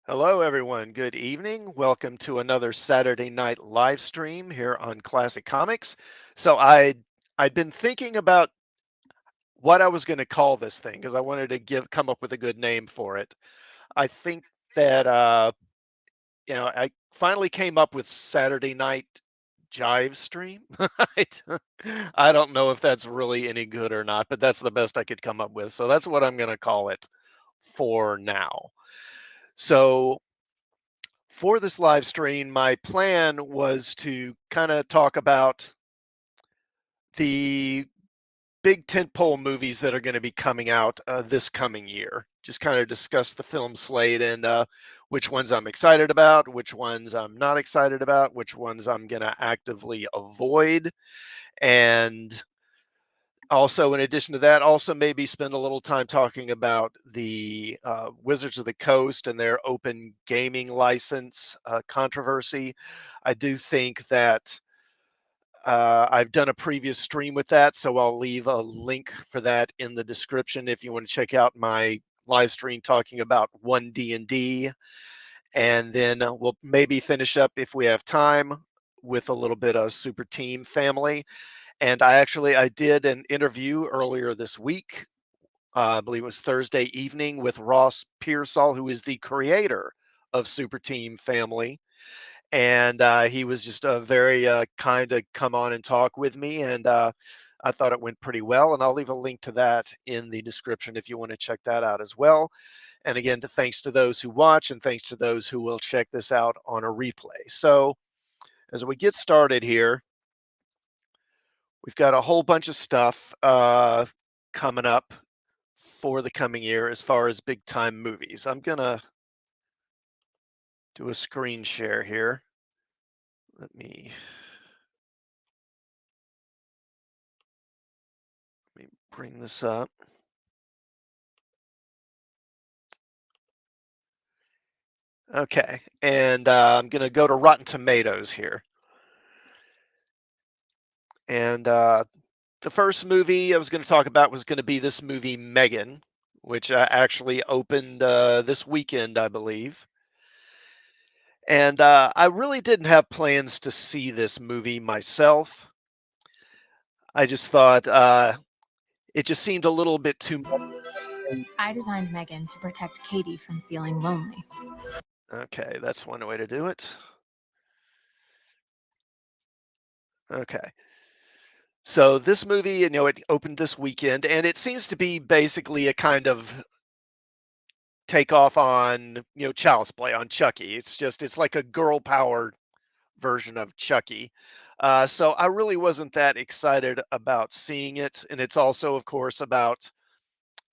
Hello, everyone. Good evening. Welcome to another Saturday night live stream here on Classic Comics. So I'd been thinking about what I was going to call this thing because I wanted to come up with a good name for it. I think that I finally came up with Saturday night Jivestream. I d- I don't know if that's really any good or not, but that's the best I could come up with. So that's what I'm going to call it for now. So for this live stream, my plan was to kind of talk about the big tentpole movies that are going to be coming out this coming year. Just kind of discuss the film slate and which ones I'm excited about, which ones I'm not excited about, which ones I'm going to actively avoid. And also, in addition to that, also maybe spend a little time talking about the Wizards of the Coast and their open gaming license controversy. I do think that I've done a previous stream with that, so I'll leave a link for that in the description if you want to check out my live stream talking about One D&D. And then we'll maybe finish up if we have time with a little bit of Super Team Family. And I did an interview earlier this week. I believe it was Thursday evening with Ross Pearsall, who is the creator of Super Team Family. And he was just very kind to come on and talk with me. And I thought it went pretty well. And I'll leave a link to that in the description if you want to check that out as well. And again, thanks to those who watch and thanks to those who will check this out on a replay. So as we get started here, we've got a whole bunch of stuff coming up for the coming year as far as big time movies. I'm going to do a screen share here. Let me bring this up. Okay, and I'm going to go to Rotten Tomatoes here. And the first movie I was going to talk about was going to be this movie, Megan, which actually opened this weekend, I believe. And I really didn't have plans to see this movie myself. I just thought it just seemed a little bit too much. I designed Megan to protect Katie from feeling lonely. Okay, that's one way to do it. Okay. So this movie, it opened this weekend, and it seems to be basically a kind of takeoff on, Child's Play, on Chucky. It's like a girl powered version of Chucky. So I really wasn't that excited about seeing it. And it's also, of course, about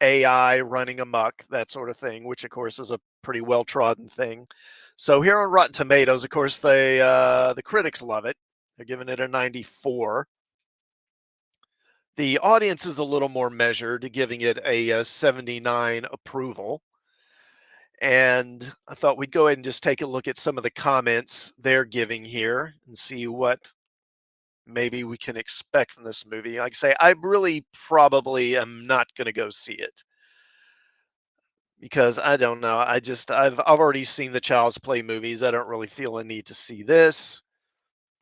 AI running amok, that sort of thing, which of course is a pretty well trodden thing. So here on Rotten Tomatoes, of course, the critics love it. They're giving it a 94. The audience is a little more measured, giving it a 79 approval. And I thought we'd go ahead and just take a look at some of the comments they're giving here and see what maybe we can expect from this movie. Like I say, I really probably am not going to go see it because I don't know. I've already seen the Child's Play movies. I don't really feel a need to see this.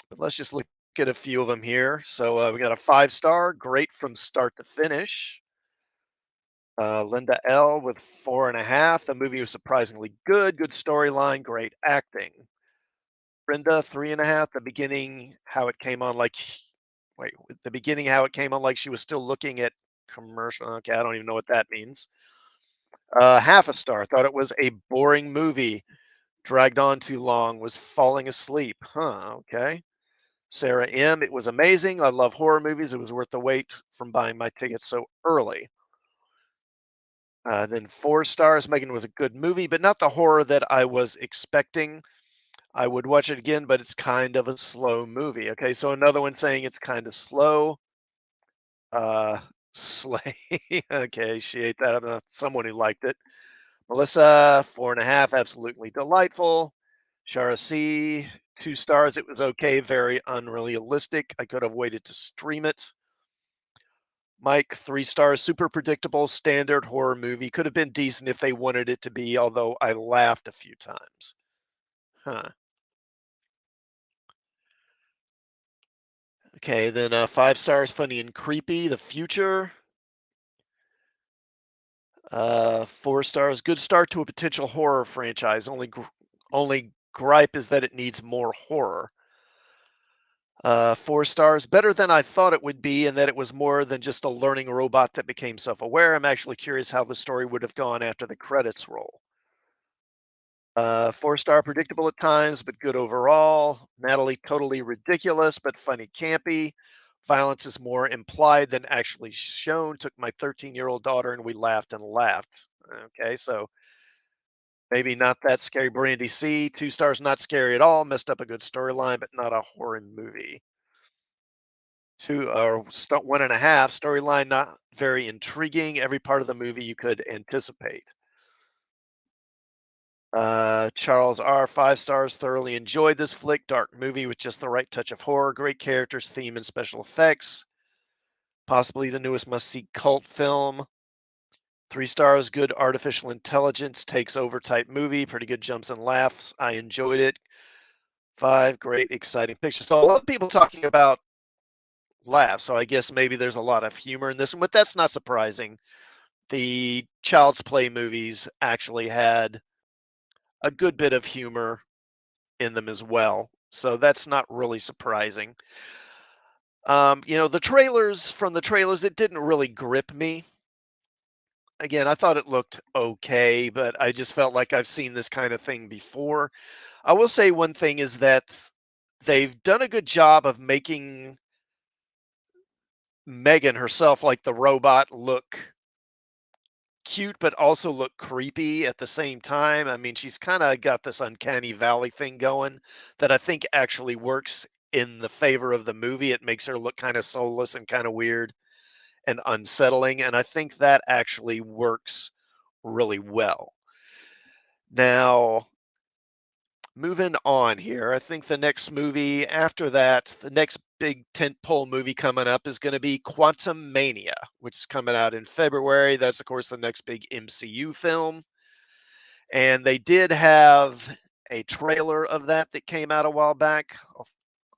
But let's just look at a few of them here. So we got a 5-star, great from start to finish. Linda L with 4.5. The movie was surprisingly good storyline, great acting. Brenda, 3.5. The beginning, how it came on like, wait, the beginning, how it came on like she was still looking at commercial. Okay, I don't even know what that means. Half a star. Thought it was a boring movie. Dragged on too long. Was falling asleep. Huh. Okay. Sarah M. It was amazing. I love horror movies. It was worth the wait from buying my tickets so early. Then 4 stars. Megan was a good movie, but not the horror that I was expecting. I would watch it again, but it's kind of a slow movie. Okay, so another one saying it's kind of slow. Slay. Okay, she ate that. I'm not someone who liked it. Melissa, 4.5, absolutely delightful. Shara C, 2 stars. It was okay, very unrealistic. I could have waited to stream it. Mike, 3 stars, super predictable, standard horror movie. Could have been decent if they wanted it to be, although I laughed a few times. Huh. Okay, then 5 stars, funny and creepy, The Future. 4 stars, good start to a potential horror franchise. Only gripe is that it needs more horror. 4 stars, better than I thought it would be, and that it was more than just a learning robot that became self-aware. I'm actually curious how the story would have gone after the credits roll. 4 star, predictable at times, but good overall. Natalie, totally ridiculous, but funny campy. Violence is more implied than actually shown. Took my 13-year-old daughter and we laughed and laughed. Okay, so maybe not that scary. Brandy C, 2 stars, not scary at all. Messed up a good storyline, but not a horror movie. 1.5 storyline, not very intriguing. Every part of the movie you could anticipate. Charles R, 5 stars, thoroughly enjoyed this flick. Dark movie with just the right touch of horror, great characters, theme, and special effects. Possibly the newest must-see cult film. 3 stars, good artificial intelligence takes over type movie, pretty good jumps and laughs. I enjoyed it. 5, great, exciting picture. So a lot of people talking about laughs, so I guess maybe there's a lot of humor in this one, but that's not surprising. The Child's Play movies actually had a good bit of humor in them as well, so that's not really surprising. The trailers, it didn't really grip me. Again, I thought it looked okay, but I just felt like I've seen this kind of thing before. I will say one thing is that they've done a good job of making Megan herself, like the robot, look cute, but also look creepy at the same time. I mean, she's kind of got this uncanny valley thing going that I think actually works in the favor of the movie. It makes her look kind of soulless and kind of weird and unsettling, and I think that actually works really well. Now, moving on here, I think the next movie after that, the next big tentpole movie coming up is going to be Quantum Mania, which is coming out in February. That's, of course, the next big MCU film. And they did have a trailer of that came out a while back.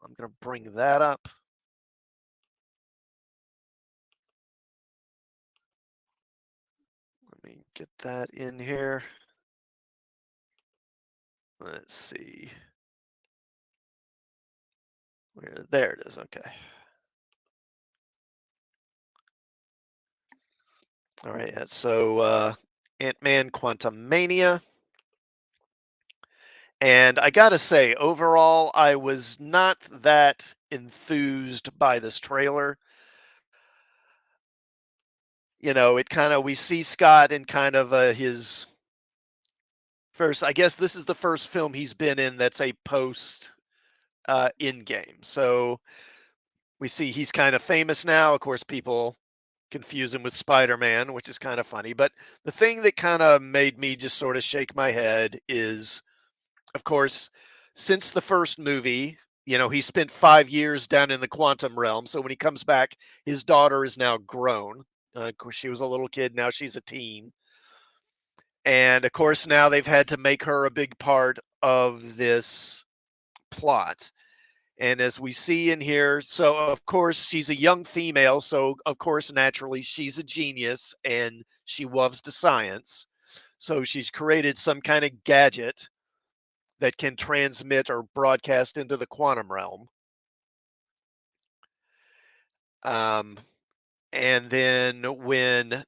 I'm going to bring that up. Let me get that in here. Let's see. There it is. Okay. All right. So Ant-Man Quantumania. And I gotta say, overall, I was not that enthused by this trailer. We see Scott in kind of his first, I guess this is the first film he's been in that's a post in-game. So we see he's kind of famous now. Of course, people confuse him with Spider-Man, which is kind of funny. But the thing that kind of made me just sort of shake my head is, of course, since the first movie, he spent 5 years down in the quantum realm. So when he comes back, his daughter is now grown. Of course, she was a little kid. Now she's a teen. And of course, now they've had to make her a big part of this plot. And as we see in here, so of course, she's a young female. So, of course, naturally, she's a genius and she loves the science. So she's created some kind of gadget that can transmit or broadcast into the quantum realm. Um, and then when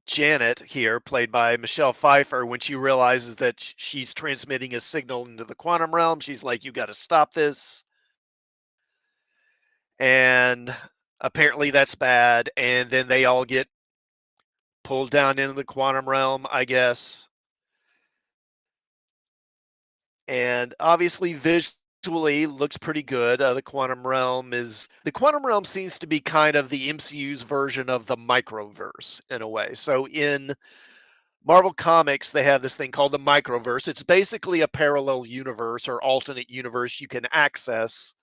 Janet here, played by Michelle Pfeiffer, when she realizes that she's transmitting a signal into the quantum realm, she's like, "You got to stop this." And apparently that's bad. And then they all get pulled down into the quantum realm, I guess. And obviously, visually looks pretty good. The quantum realm seems to be kind of the MCU's version of the microverse in a way. So in Marvel Comics, they have this thing called the microverse. It's basically a parallel universe or alternate universe you can access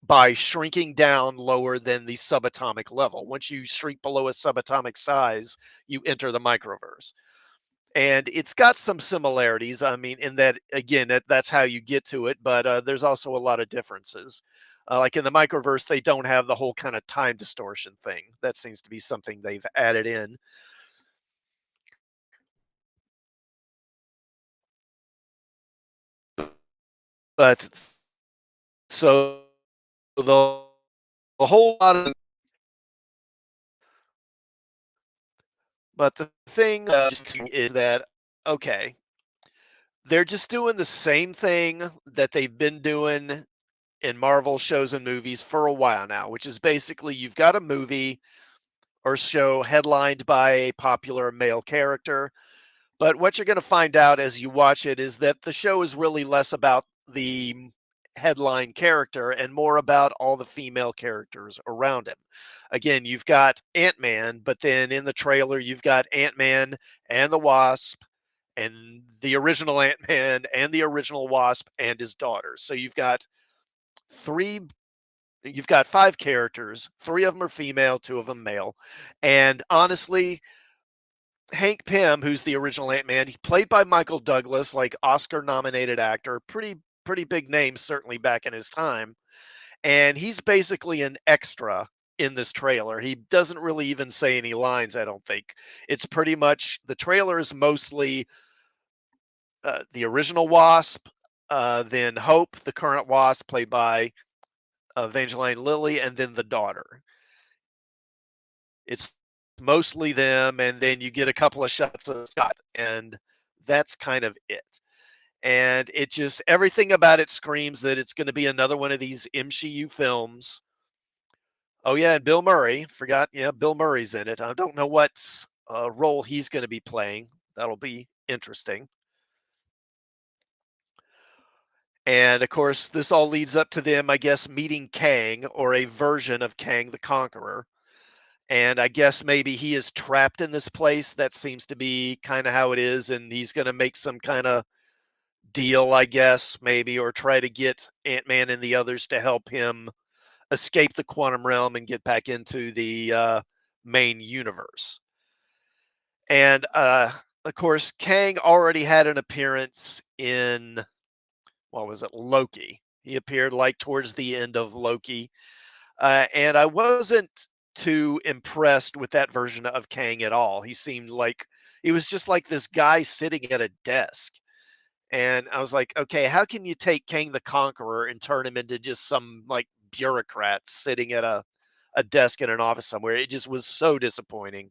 by shrinking down lower than the subatomic level. Once you shrink below a subatomic size, you enter the microverse. And it's got some similarities. I mean, in that, again, that's how you get to it, but there's also a lot of differences. Like in the microverse, they don't have the whole kind of time distortion thing. That seems to be something they've added in. But so the whole lot of, but the thing is that, okay, they're just doing the same thing that they've been doing in Marvel shows and movies for a while now, which is basically you've got a movie or show headlined by a popular male character. But what you're going to find out as you watch it is that the show is really less about the headline character and more about all the female characters around him. Again, you've got Ant-Man, but then in the trailer, you've got Ant-Man and the Wasp and the original Ant-Man and the original Wasp and his daughter. So three you've got five characters, three of them are female, two of them male. And honestly, Hank Pym, who's the original Ant-Man, he played by Michael Douglas, like Oscar nominated actor, pretty big name certainly back in his time. And he's basically an extra in this trailer. He doesn't really even say any lines, I don't think. It's pretty much the trailer is mostly the original Wasp, then Hope, the current Wasp, played by Evangeline Lilly, and then the daughter. It's mostly them, and then you get a couple of shots of Scott, and that's kind of it. And it just everything about it screams that it's going to be another one of these MCU films. Oh yeah, and Bill Murray, forgot, yeah, Bill Murray's in it. I don't know what role he's going to be playing. That'll be interesting. And of course, this all leads up to them, I guess, meeting Kang or a version of Kang the Conqueror. And I guess maybe he is trapped in this place. That seems to be kind of how it is. And he's going to make some kind of deal, I guess, maybe, or try to get Ant-Man and the others to help him escape the quantum realm and get back into the main universe. And of course, Kang already had an appearance in, what was it, Loki. He appeared like towards the end of Loki. And I wasn't too impressed with that version of Kang at all. He seemed like he was just like this guy sitting at a desk. And I was like, okay, how can you take Kang the Conqueror and turn him into just some like bureaucrat sitting at a desk in an office somewhere? It just was so disappointing.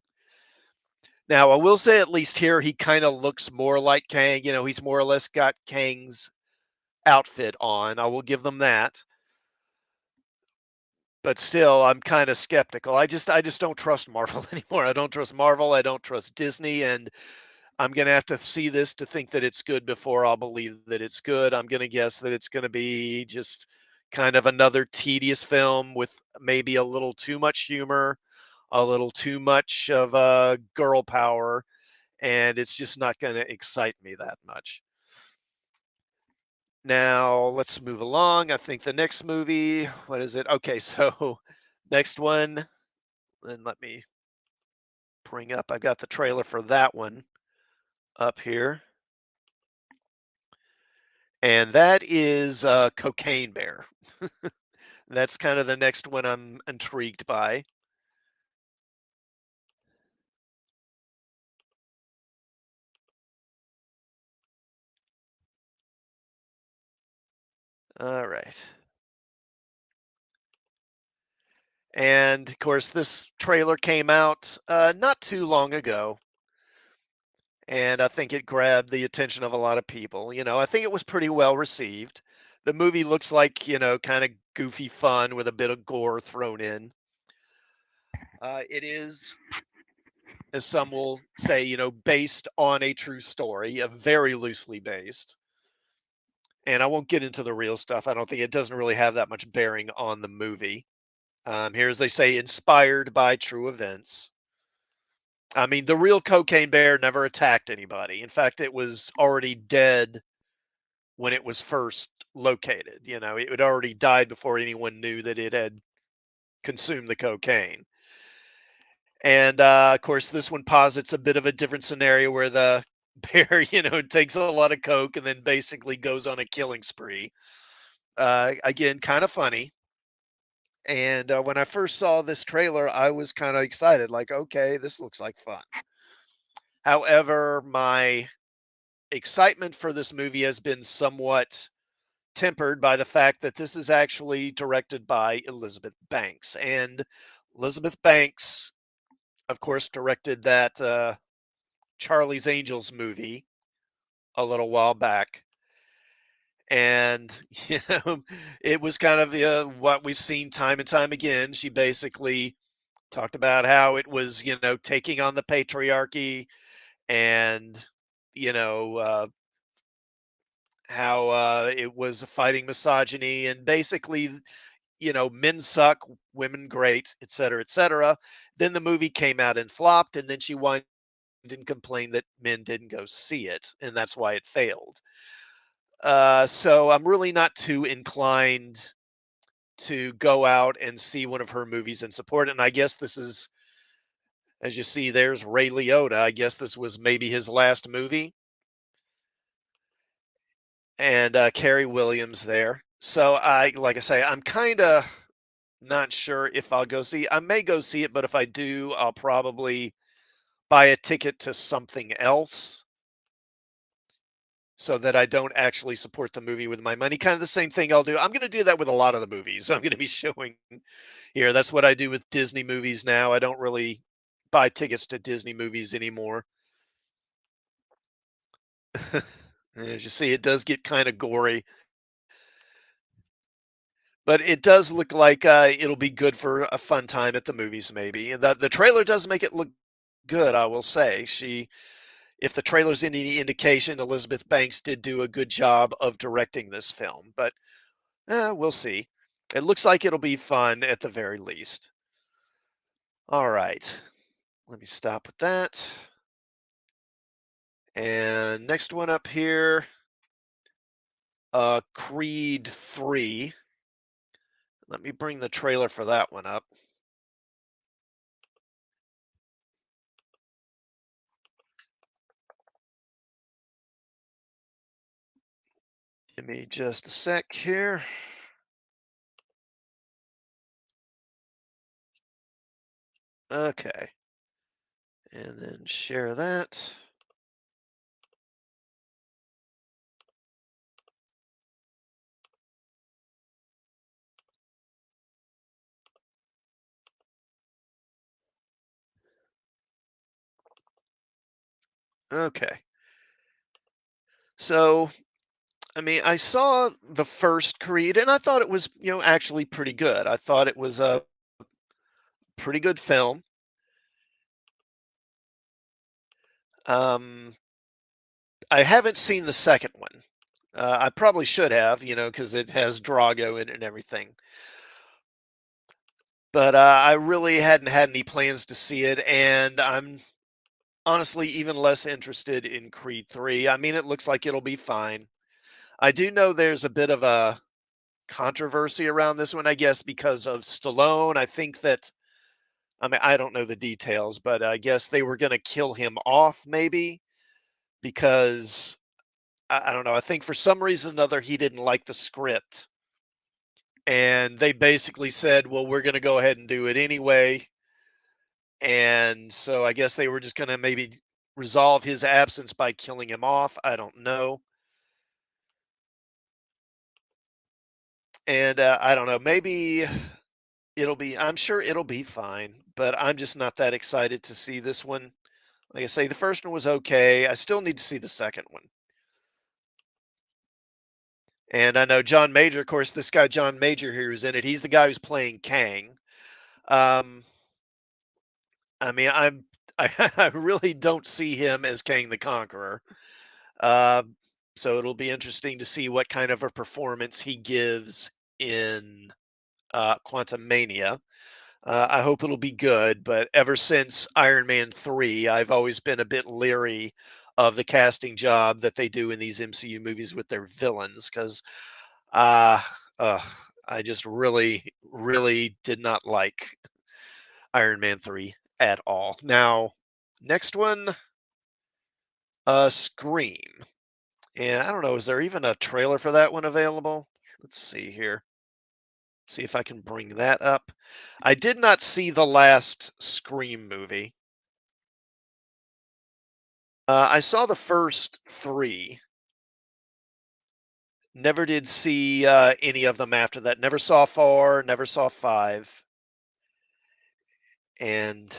Now, I will say at least here he kind of looks more like Kang. You know, he's more or less got Kang's outfit on. I will give them that. But still, I'm kind of skeptical. I just don't trust Marvel anymore. I don't trust Marvel. I don't trust Disney, and I'm gonna have to see this to think that it's good before I'll believe that it's good. I'm gonna guess that it's gonna be just kind of another tedious film with maybe a little too much humor, a little too much of girl power, and it's just not gonna excite me that much. Now let's move along. I think the next movie, what is it? Okay, so next one, then let me bring up. I've got the trailer for that one up here. And that is Cocaine Bear. That's kind of the next one I'm intrigued by. All right. And of course, this trailer came out not too long ago. And I think it grabbed the attention of a lot of people. You know, I think it was pretty well received. The movie looks like, you know, kind of goofy fun with a bit of gore thrown in. It is, as some will say, you know, based on a true story, a very loosely based. And I won't get into the real stuff. I don't think it doesn't really have that much bearing on the movie. Here, as they say, inspired by true events. I mean, the real cocaine bear never attacked anybody. In fact, it was already dead when it was first located. You know, it had already died before anyone knew that it had consumed the cocaine. And of course, this one posits a bit of a different scenario where the bear, takes a lot of coke and then basically goes on a killing spree. Again, kind of funny. And when I first saw this trailer, I was kind of excited, like, okay, this looks like fun. However, my excitement for this movie has been somewhat tempered by the fact that this is actually directed by Elizabeth Banks. And Elizabeth Banks, of course, directed that Charlie's Angels movie a little while back. And, it was kind of what we've seen time and time again. She basically talked about how it was, taking on the patriarchy and, you know, uh, how it was fighting misogyny and basically, men suck, women great, et cetera, et cetera. Then the movie came out and flopped, and then she whined and complained that men didn't go see it, and that's why it failed. So I'm really not too inclined to go out and see one of her movies and support it. And I guess this is, as you see, there's Ray Liotta. I guess this was maybe his last movie, and Carrie Williams there. So like I say, I'm kind of not sure if I'll go see. I may go see it, but if I do, I'll probably buy a ticket to something else so that I don't actually support the movie with my money. Kind of the same thing I'll do. I'm going to do that with a lot of the movies I'm going to be showing here. That's what I do with Disney movies now. I don't really buy tickets to Disney movies anymore. As you see, it does get kind of gory, but it does look like it'll be good for a fun time at the movies, maybe. And the trailer does make it look good, I will say. If the trailer's any indication, Elizabeth Banks did do a good job of directing this film, but we'll see. It looks like it'll be fun at the very least. All right, let me stop with that. And next one up here, Creed 3. Let me bring the trailer for that one up. Give me just a sec here. Okay. And then share that. Okay. So, I mean, I saw the first Creed and I thought it was, actually pretty good. I thought it was a pretty good film. Um, I haven't seen the second one. I probably should have, because it has Drago in it and everything. But I really hadn't had any plans to see it, and I'm honestly even less interested in Creed 3. I mean, it looks like it'll be fine. I do know there's a bit of a controversy around this one, I guess, because of Stallone. I mean, I don't know the details, but I guess they were going to kill him off maybe because I don't know. I think for some reason or another, he didn't like the script. And they basically said, well, we're going to go ahead and do it anyway. And so I guess they were just going to maybe resolve his absence by killing him off. I don't know. And I don't know. Maybe I'm sure it'll be fine, but I'm just not that excited to see this one. Like I say, the first one was okay. I still need to see the second one. And I know John Major, of course, this guy John Major here is in it. He's the guy who's playing Kang. Um, I mean, I really don't see him as Kang the Conqueror. Uh, so it'll be interesting to see what kind of a performance he gives in Quantum Mania. I hope it'll be good, but ever since Iron Man 3, I've always been a bit leery of the casting job that they do in these MCU movies with their villains, because uh, uh, I just really did not like Iron Man 3 at all. Now, next one, Scream. And I don't know, is there even a trailer for that one available? Let's see here. See if I can bring that up. I did not see the last Scream movie. I saw the first three. Never did see any of them after that. Never saw four, never saw five. And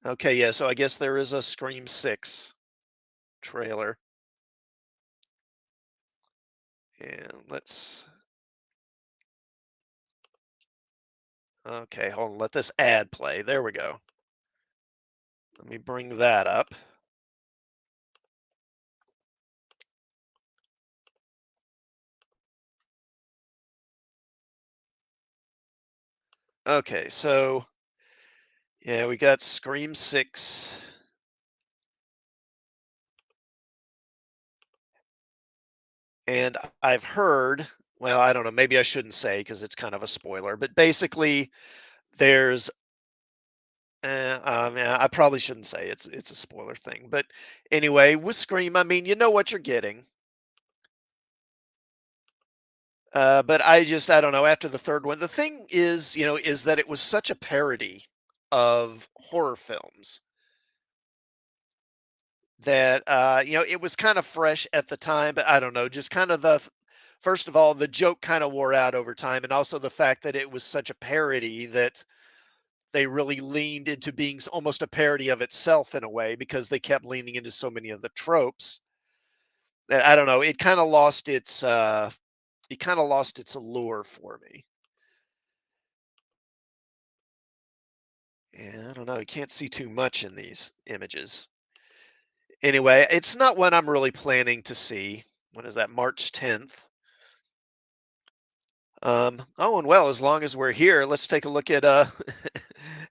okay, yeah, so I guess there is a Scream 6 trailer. And okay, hold on, let this ad play. There we go. Let me bring that up. Okay, so yeah, we got Scream 6. And I've heard, well, I don't know, maybe I shouldn't say because it's kind of a spoiler, but basically there's yeah, I probably shouldn't say it's a spoiler thing. But anyway, with Scream, I mean, you know what you're getting. But I don't know, after the third one, the thing is, is that it was such a parody of horror films that it was kind of fresh at the time, but I don't know, just kind of first of all, the joke kind of wore out over time, and also the fact that it was such a parody that they really leaned into being almost a parody of itself in a way because they kept leaning into so many of the tropes that I don't know, it kind of lost its allure for me. And I don't know, you can't see too much in these images. Anyway, it's not one I'm really planning to see. When is that? March 10th. Oh, and well, as long as we're here, let's take a look at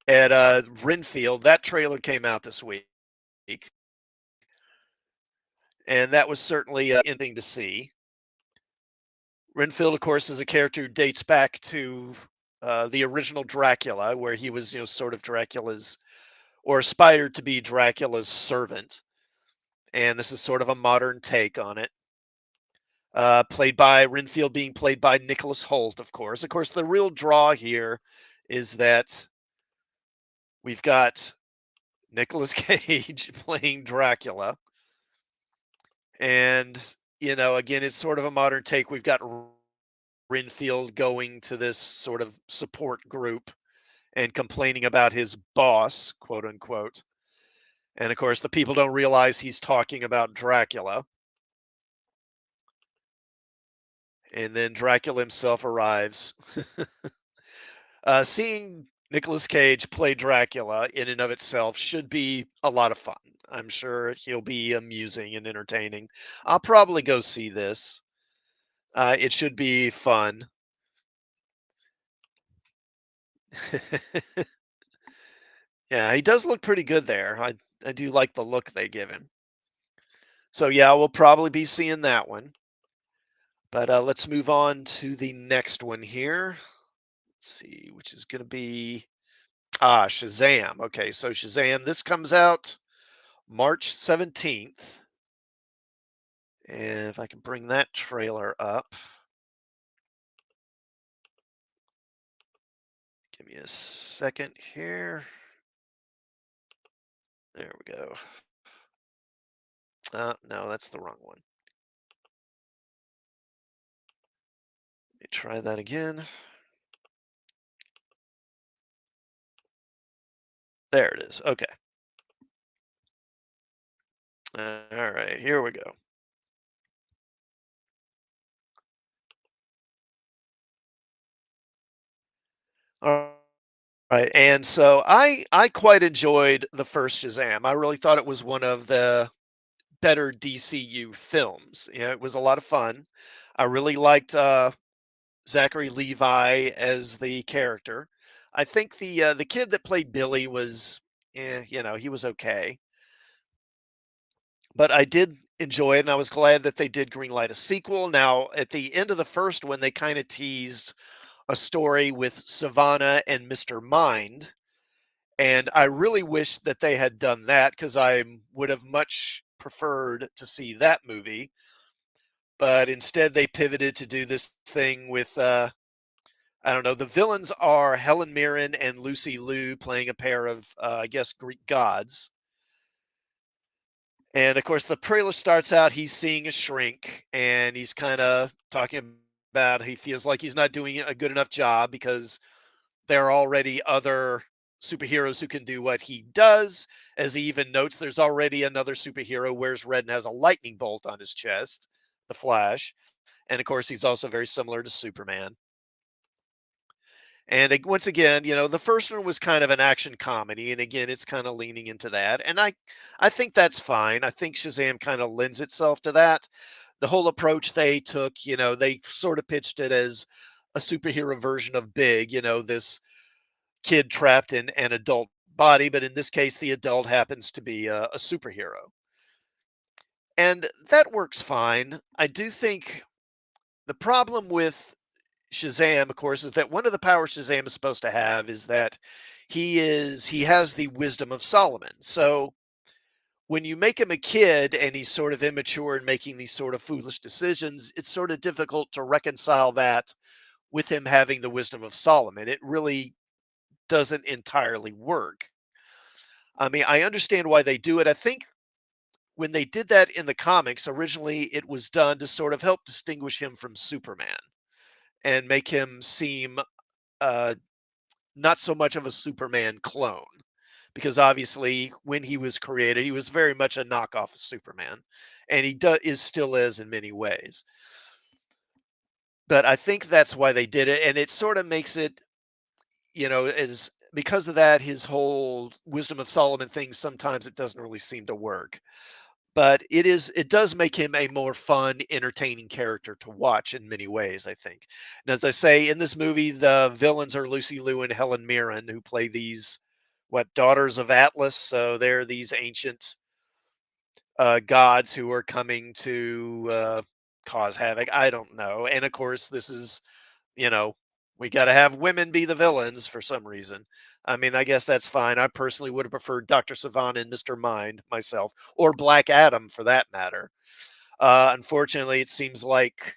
at Renfield. That trailer came out this week, and that was certainly interesting to see. Renfield, of course, is a character who dates back to the original Dracula, where he was, sort of Dracula's, or aspired to be Dracula's servant. And this is sort of a modern take on it. Played by Renfield, being played by Nicholas Hoult, of course. Of course, the real draw here is that we've got Nicolas Cage playing Dracula. And, again, it's sort of a modern take. We've got Renfield going to this sort of support group and complaining about his boss, quote unquote. And of course, the people don't realize he's talking about Dracula. And then Dracula himself arrives. Seeing Nicolas Cage play Dracula in and of itself should be a lot of fun. I'm sure he'll be amusing and entertaining. I'll probably go see this. It should be fun. Yeah, he does look pretty good there. I do like the look they give him. So yeah, we'll probably be seeing that one. But let's move on to the next one here. Let's see, which is going to be Shazam. Okay, so Shazam, this comes out March 17th. And if I can bring that trailer up, give me a second here. There we go. No, that's the wrong one. Let me try that again. There it is. Okay. All right, here we go. All right, and so I quite enjoyed the first Shazam. I really thought it was one of the better DCU films. It was a lot of fun. I really liked Zachary Levi as the character. I think the kid that played Billy was, he was okay. but I did enjoy it, and I was glad that they did greenlight a sequel. Now, at the end of the first one, they kind of teased a story with Savannah and Mr. Mind, and I really wish that they had done that because I would have much preferred to see that movie. But instead, they pivoted to do this thing with I don't know. The villains are Helen Mirren and Lucy Liu playing a pair of, I guess, Greek gods. And of course, the trailer starts out, he's seeing a shrink and he's kind of talking about he feels like he's not doing a good enough job because there are already other superheroes who can do what he does. As he even notes, there's already another superhero wears red and has a lightning bolt on his chest, the Flash. And of course, he's also very similar to Superman. And once again, the first one was kind of an action comedy, and again, it's kind of leaning into that. And I think that's fine. I think Shazam kind of lends itself to that. The whole approach they took, they sort of pitched it as a superhero version of Big, this kid trapped in an adult body, but in this case, the adult happens to be a superhero. And that works fine. I do think the problem with Shazam, of course, is that one of the powers Shazam is supposed to have is that he has the wisdom of Solomon. So when you make him a kid and he's sort of immature and making these sort of foolish decisions, it's sort of difficult to reconcile that with him having the wisdom of Solomon. It really doesn't entirely work. I mean, I understand why they do it. I think when they did that in the comics, originally it was done to sort of help distinguish him from Superman and make him seem uh, not so much of a Superman clone. Because obviously, when he was created, he was very much a knockoff of Superman, and is still is in many ways. But I think that's why they did it, and it sort of makes it, is because of that, his whole Wisdom of Solomon thing. Sometimes it doesn't really seem to work, but it does make him a more fun, entertaining character to watch in many ways, I think. And as I say, in this movie, the villains are Lucy Liu and Helen Mirren, who play these daughters of Atlas. So they're these ancient gods who are coming to cause havoc. I don't know. And of course, this is, you know, we got to have women be the villains for some reason. I mean, I guess that's fine. I personally would have preferred Dr. Savannah and Mr. Mind myself, or Black Adam for that matter. Unfortunately, it seems like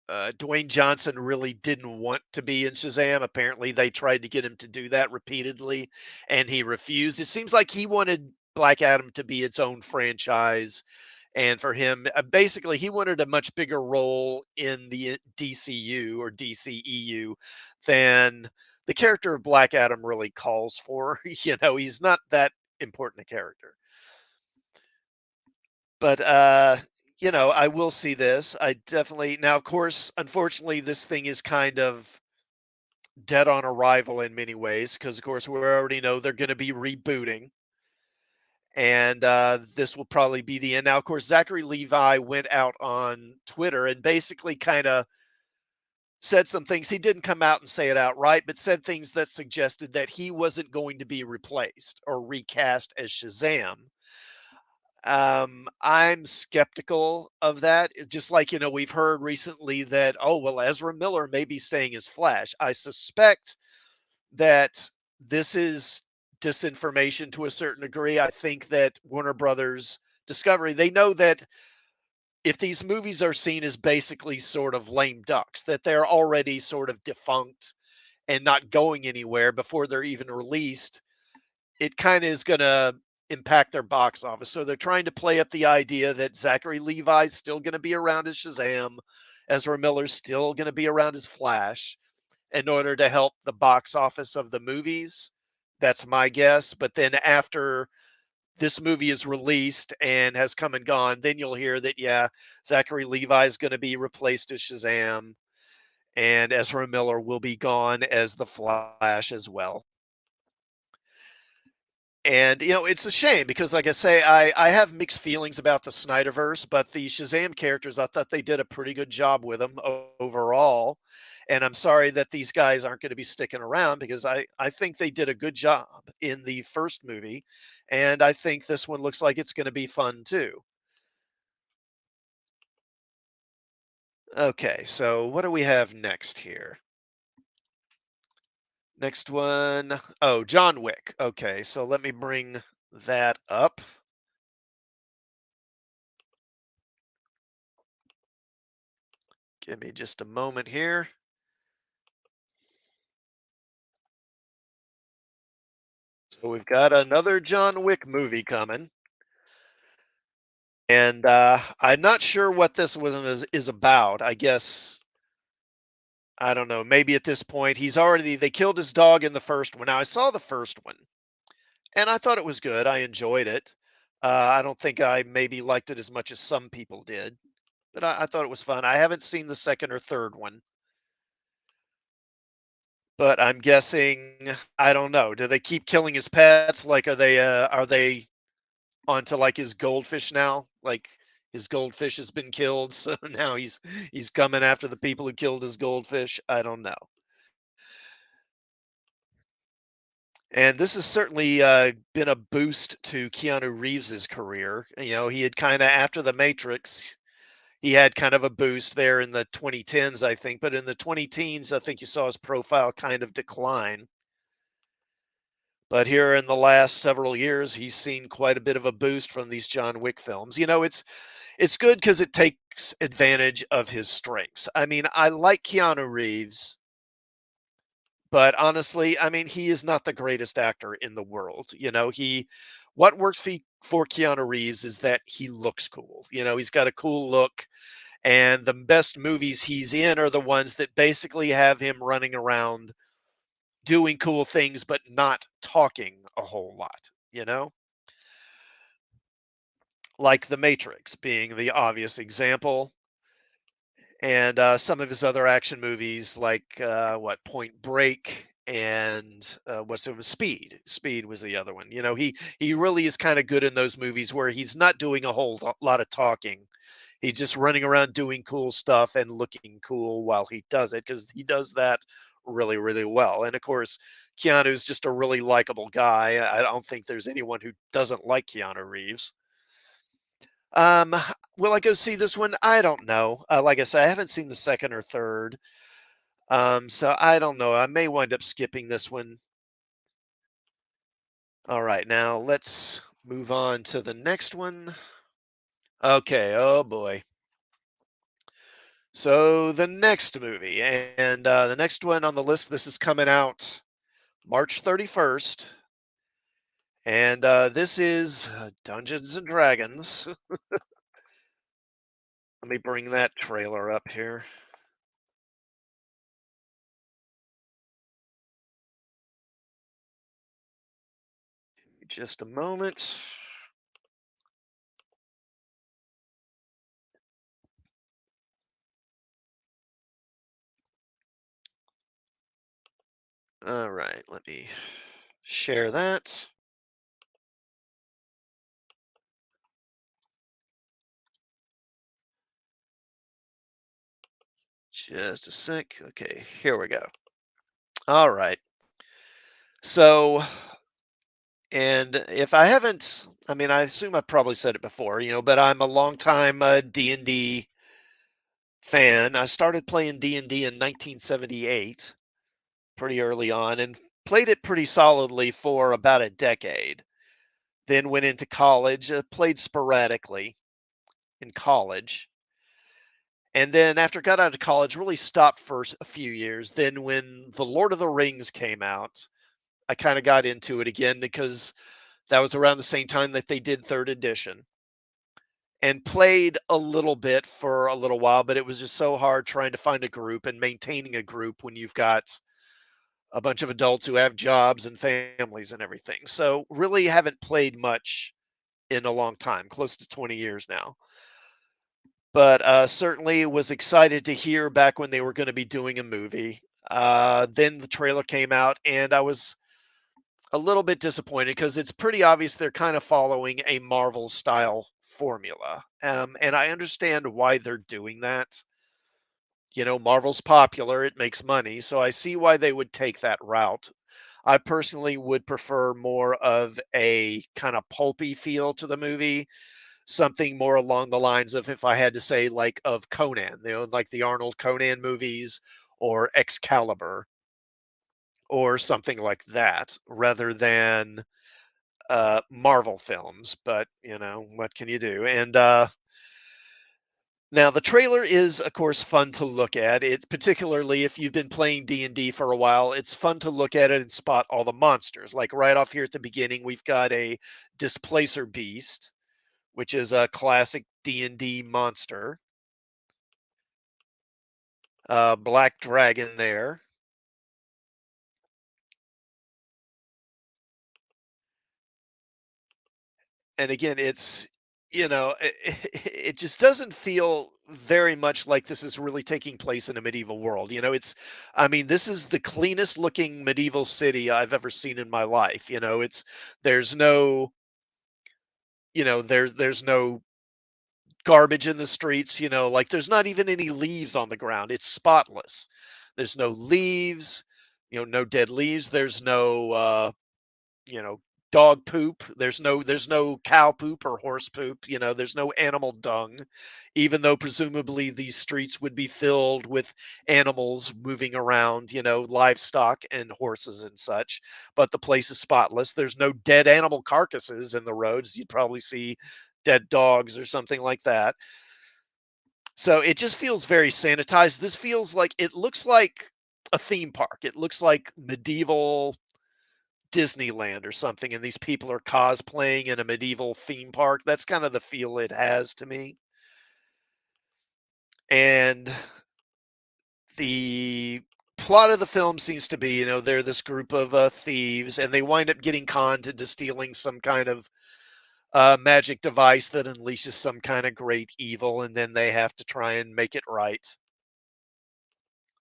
Dwayne Johnson really didn't want to be in Shazam. Apparently, they tried to get him to do that repeatedly, and he refused. It seems like he wanted Black Adam to be its own franchise, and for him, basically, he wanted a much bigger role in the DCU or DCEU than the character of Black Adam really calls for. He's not that important a character. But I will see this. I definitely now, of course, unfortunately, this thing is kind of dead on arrival in many ways because, of course, we already know they're going to be rebooting, and this will probably be the end. Now, of course, Zachary Levi went out on Twitter and basically kind of said some things. He didn't come out and say it outright, but said things that suggested that he wasn't going to be replaced or recast as Shazam. I'm skeptical of that. Just like, we've heard recently that, oh, well, Ezra Miller may be staying as Flash. I suspect that this is disinformation to a certain degree. I think that Warner Brothers Discovery, they know that if these movies are seen as basically sort of lame ducks, that they're already sort of defunct and not going anywhere before they're even released, it kind of is going to impact their box office. So they're trying to play up the idea that Zachary Levi's still going to be around as Shazam, Ezra Miller's still going to be around as Flash in order to help the box office of the movies. That's my guess. But then after this movie is released and has come and gone, then you'll hear that, yeah, Zachary Levi is going to be replaced as Shazam and Ezra Miller will be gone as the Flash as well. And it's a shame because, like I say, I have mixed feelings about the Snyderverse, but the Shazam characters, I thought they did a pretty good job with them overall. And I'm sorry that these guys aren't going to be sticking around because I think they did a good job in the first movie. and I think this one looks like it's going to be fun too. Okay, so what do we have next here? Next one, oh, John Wick. Okay, so let me bring that up. Give me just a moment here. So we've got another John Wick movie coming, and I'm not sure what this was is about. I guess I don't know. Maybe at this point they killed his dog in the first one. Now I saw the first one, and I thought it was good. I enjoyed it. I don't think I maybe liked it as much as some people did, but I thought it was fun. I haven't seen the second or third one, but I'm guessing I don't know. Do they keep killing his pets? Like, are they onto like his goldfish now? Like his goldfish has been killed, so now he's coming after the people who killed his goldfish. I don't know. And this has certainly been a boost to Keanu Reeves's career. You know, he had kind of after the Matrix, he had kind of a boost there in the 2010s, I think. But in the 20 teens, I think you saw his profile kind of decline. But here in the last several years, he's seen quite a bit of a boost from these John Wick films. You know, it's good because it takes advantage of his strengths. I mean, I like Keanu Reeves, but honestly, I mean, he is not the greatest actor in the world. You know, what works for Keanu Reeves is that he looks cool. You know, he's got a cool look, and the best movies he's in are the ones that basically have him running around doing cool things, but not talking a whole lot. You know, like The Matrix being the obvious example, and some of his other action movies like what Point Break and what's it was Speed. Speed was the other one. You know, he really is kind of good in those movies where he's not doing a whole lot of talking. He's just running around doing cool stuff and looking cool while he does it because he does that really really well. And of course, Keanu's just a really likable guy. I don't think there's anyone who doesn't like Keanu Reeves. Um, will I go see this one? I don't know. Like I said, I haven't seen the second or third. So I don't know. I may wind up skipping this one. All right, now let's move on to the next one. Okay, oh boy. So the next movie, and the next one on the list, this is coming out March 31st, and this is Dungeons and Dragons. Let me bring that trailer up here. Just a moment. All right, let me share that. Just a sec. Okay, here we go. All right. So, and if I haven't, I mean, I assume I probably said it before, you know, but I'm a longtime D&D fan. I started playing D&D in 1978, pretty early on, and played it pretty solidly for about a decade. Then went into college, played sporadically in college. And then after I got out of college, really stopped for a few years. Then when The Lord of the Rings came out, I kind of got into it again because that was around the same time that they did third edition and played a little bit for a little while, but it was just so hard trying to find a group and maintaining a group when you've got a bunch of adults who have jobs and families and everything. So really haven't played much in a long time, close to 20 years now. But certainly was excited to hear back when they were going to be doing a movie. Then the trailer came out, and I was a little bit disappointed because it's pretty obvious they're kind of following a Marvel style formula. And I understand why they're doing that. You know, Marvel's popular, it makes money. So I see why they would take that route. I personally would prefer more of a kind of pulpy feel to the movie, something more along the lines of, if I had to say, like of Conan, like the Arnold Conan movies or Excalibur or something like that, rather than Marvel films. But what can you do? And now the trailer is, of course, fun to look at. It particularly if you've been playing D&D for a while, it's fun to look at it and spot all the monsters. Like right off here at the beginning, we've got a displacer beast, which is a classic D&D monster. Black dragon there. And again, it just doesn't feel very much like this is really taking place in a medieval world. I mean, this is the cleanest looking medieval city I've ever seen in my life. There's no, there's no garbage in the streets, like there's not even any leaves on the ground. It's spotless. There's no leaves, no dead leaves. There's no, you know, dog poop. There's no cow poop or horse poop. There's no animal dung, even though presumably these streets would be filled with animals moving around, livestock and horses and such. But the place is spotless. There's no dead animal carcasses in the roads. You'd probably see dead dogs or something like that. So it just feels very sanitized. This feels like it looks like a theme park. It looks like medieval Disneyland or something, and these people are cosplaying in a medieval theme park. That's kind of the feel it has to me. And the plot of the film seems to be, they're this group of thieves, and they wind up getting conned into stealing some kind of magic device that unleashes some kind of great evil, and then they have to try and make it right.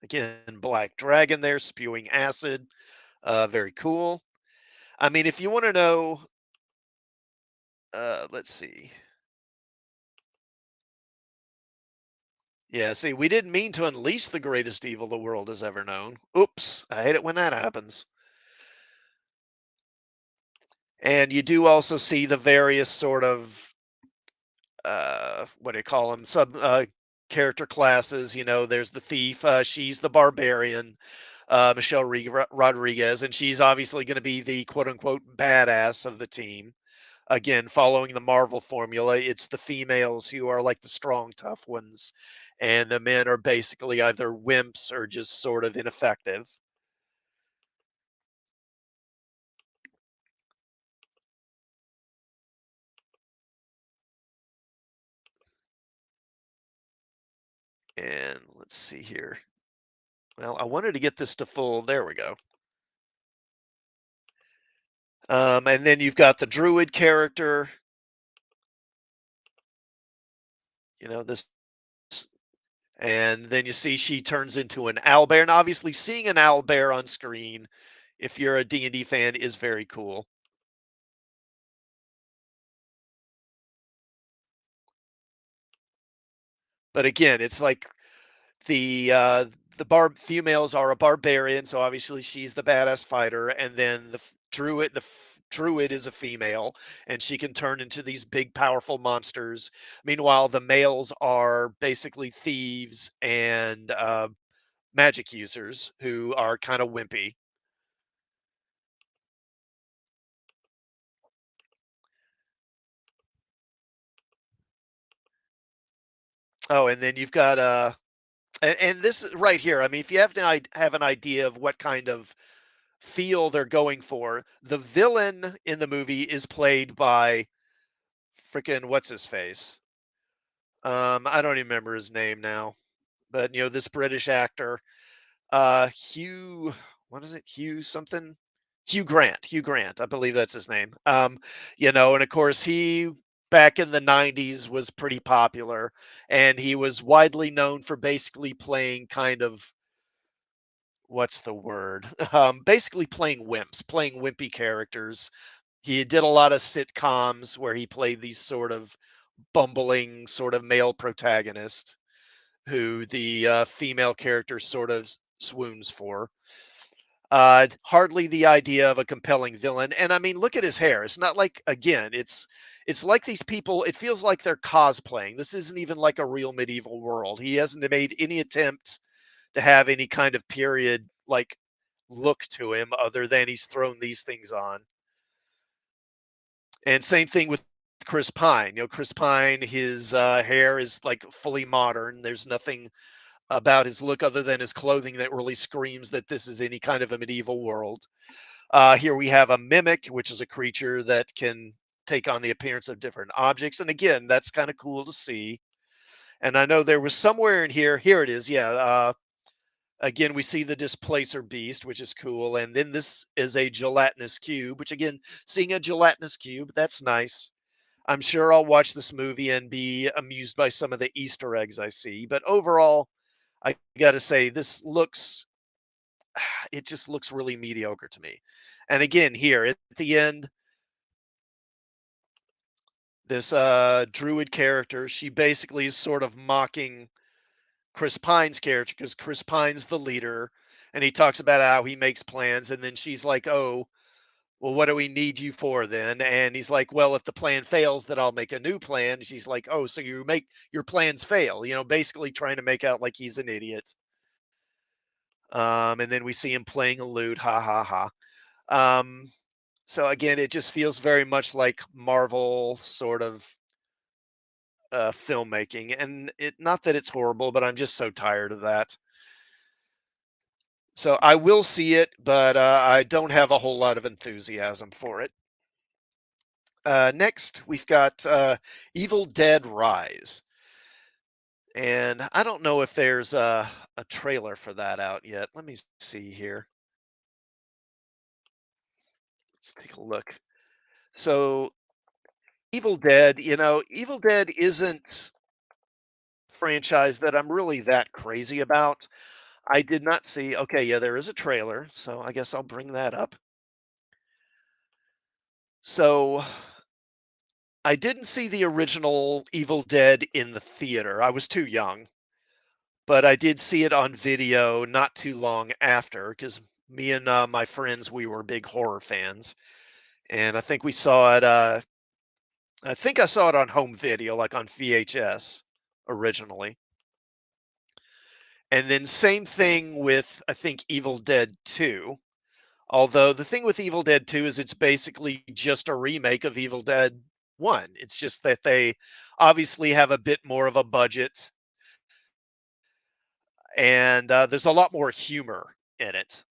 Again, Black Dragon there spewing acid. Very cool. I mean, if you want to know, let's see. Yeah, see, we didn't mean to unleash the greatest evil the world has ever known. Oops, I hate it when that happens. And you do also see the various sort of what do you call them? Sub character classes. There's the thief. She's the barbarian, Michelle Rodriguez, and she's obviously going to be the quote unquote badass of the team. Again, following the Marvel formula, it's the females who are like the strong, tough ones, and the men are basically either wimps or just sort of ineffective. And let's see here. Well, I wanted to get this to full. There we go. And then you've got the druid character. This, and then you see she turns into an owlbear. And obviously, seeing an owlbear on screen, if you're a D&D fan, is very cool. But again, it's like the females are a barbarian, so obviously she's the badass fighter, and then druid is a female, and she can turn into these big powerful monsters. Meanwhile, the males are basically thieves and magic users who are kind of wimpy. Oh, and then you've got and this is right here. I mean, if you have an idea of what kind of feel they're going for, the villain in the movie is played by freaking what's his face? I don't even remember his name now, but this British actor, Hugh, what is it? Hugh something? Hugh Grant. Hugh Grant, I believe that's his name. And of course he back in the 90s was pretty popular, and he was widely known for basically playing kind of what's the word? Basically playing wimps, playing wimpy characters. He did a lot of sitcoms where he played these sort of bumbling sort of male protagonist who the female character sort of swoons for. Hardly the idea of a compelling villain. And I mean, look at his hair. It's not like, again, it's like these people. It feels like they're cosplaying. This isn't even like a real medieval world. He hasn't made any attempt to have any kind of period like look to him, other than he's thrown these things on. And same thing with Chris Pine. Chris Pine, his hair is like fully modern. There's nothing about his look other than his clothing that really screams that this is any kind of a medieval world. Here we have a mimic, which is a creature that can take on the appearance of different objects. And again, that's kind of cool to see. And I know there was somewhere in here. Here it is. Yeah. Again, we see the displacer beast, which is cool. And then this is a gelatinous cube, which again, seeing a gelatinous cube, that's nice. I'm sure I'll watch this movie and be amused by some of the Easter eggs I see. But overall, I got to say, this looks, it just looks really mediocre to me. And again, here at the end, this druid character, she basically is sort of mocking Chris Pine's character because Chris Pine's the leader and he talks about how he makes plans. And then she's like, oh, well, what do we need you for then? And he's like, well, if the plan fails, then I'll make a new plan. She's like, oh, so you make your plans fail, basically trying to make out like he's an idiot. And then we see him playing a lute. Ha ha ha. Um, so again, it just feels very much like Marvel sort of filmmaking. And it, not that it's horrible, but I'm just so tired of that. So I will see it, but I don't have a whole lot of enthusiasm for it. Next, we've got Evil Dead Rise. And I don't know if there's a trailer for that out yet. Let me see here. Let's take a look. So, Evil Dead, Evil Dead isn't a franchise that I'm really that crazy about. I did not see, okay, yeah, there is a trailer. So, I guess I'll bring that up. So, I didn't see the original Evil Dead in the theater. I was too young. But I did see it on video not too long after because me and my friends, we were big horror fans. And I think we saw it, I think I saw it on home video, like on VHS originally. And then same thing with, I think, Evil Dead 2. Although the thing with Evil Dead 2 is it's basically just a remake of Evil Dead 1. It's just that they obviously have a bit more of a budget and there's a lot more humor in it.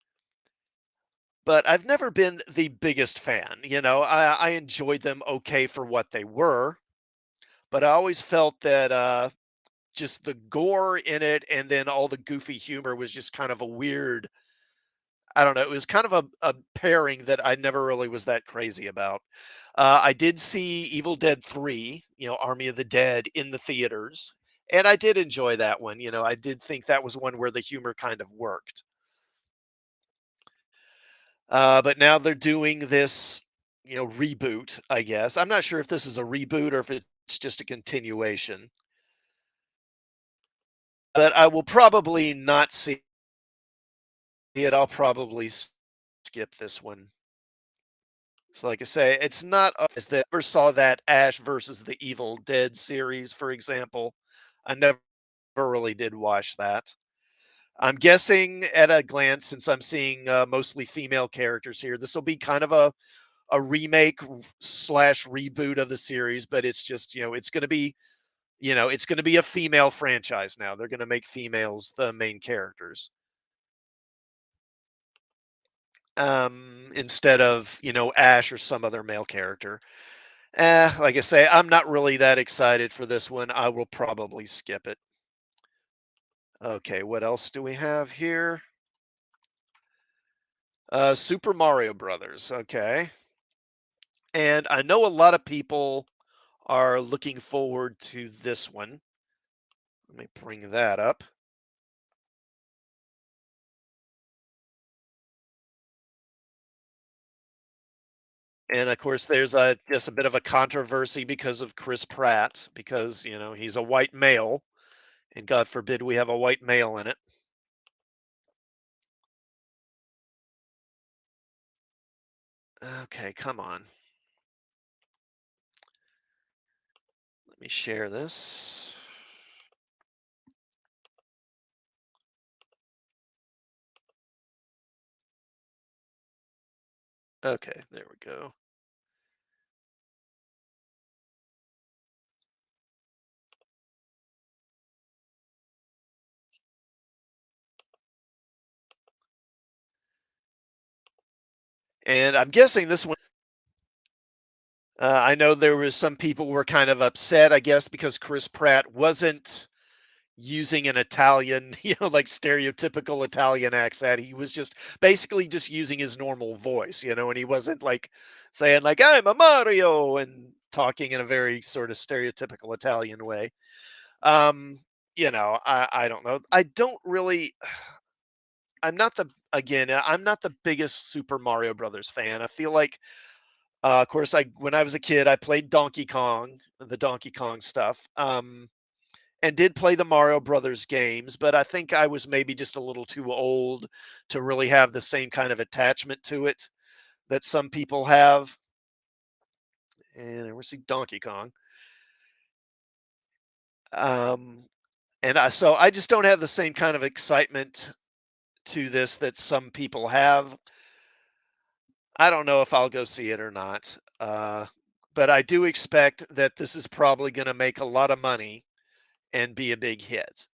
But I've never been the biggest fan. I enjoyed them okay for what they were, but I always felt that just the gore in it and then all the goofy humor was just kind of a weird. I don't know. It was kind of a pairing that I never really was that crazy about. I did see Evil Dead 3, Army of the Dead in the theaters, and I did enjoy that one. I did think that was one where the humor kind of worked. But now they're doing this, reboot, I guess. I'm not sure if this is a reboot or if it's just a continuation. But I will probably not see it. I'll probably skip this one. So, like I say, it's not as that I ever saw that Ash versus the Evil Dead series, for example. I never really did watch that. I'm guessing at a glance, since I'm seeing mostly female characters here, this will be kind of a remake slash reboot of the series, but it's just, it's going to be, it's going to be a female franchise now. They're going to make females the main characters. Instead of, Ash or some other male character. Like I say, I'm not really that excited for this one. I will probably skip it. Okay, what else do we have here? Super Mario Brothers. Okay. And I know a lot of people are looking forward to this one. Let me bring that up. And of course, there's just a bit of a controversy because of Chris Pratt, because he's a white male, and God forbid we have a white male in it. Okay, come on. Let me share this. Okay, there we go. And I'm guessing this one, I know there was some people were kind of upset, I guess, because Chris Pratt wasn't using an Italian, like stereotypical Italian accent. He was just basically just using his normal voice, and he wasn't like saying like I'm a Mario and talking in a very sort of stereotypical Italian way. Um, I don't know. I don't really I'm not the biggest Super Mario Brothers fan. I feel like of course I when I was a kid I played Donkey Kong, the Donkey Kong stuff. And did play the Mario Brothers games, but I think I was maybe just a little too old to really have the same kind of attachment to it that some people have. And we see Donkey Kong. Um, so I just don't have the same kind of excitement to this that some people have. I don't know if I'll go see it or not. But I do expect that this is probably going to make a lot of money and be a big hit.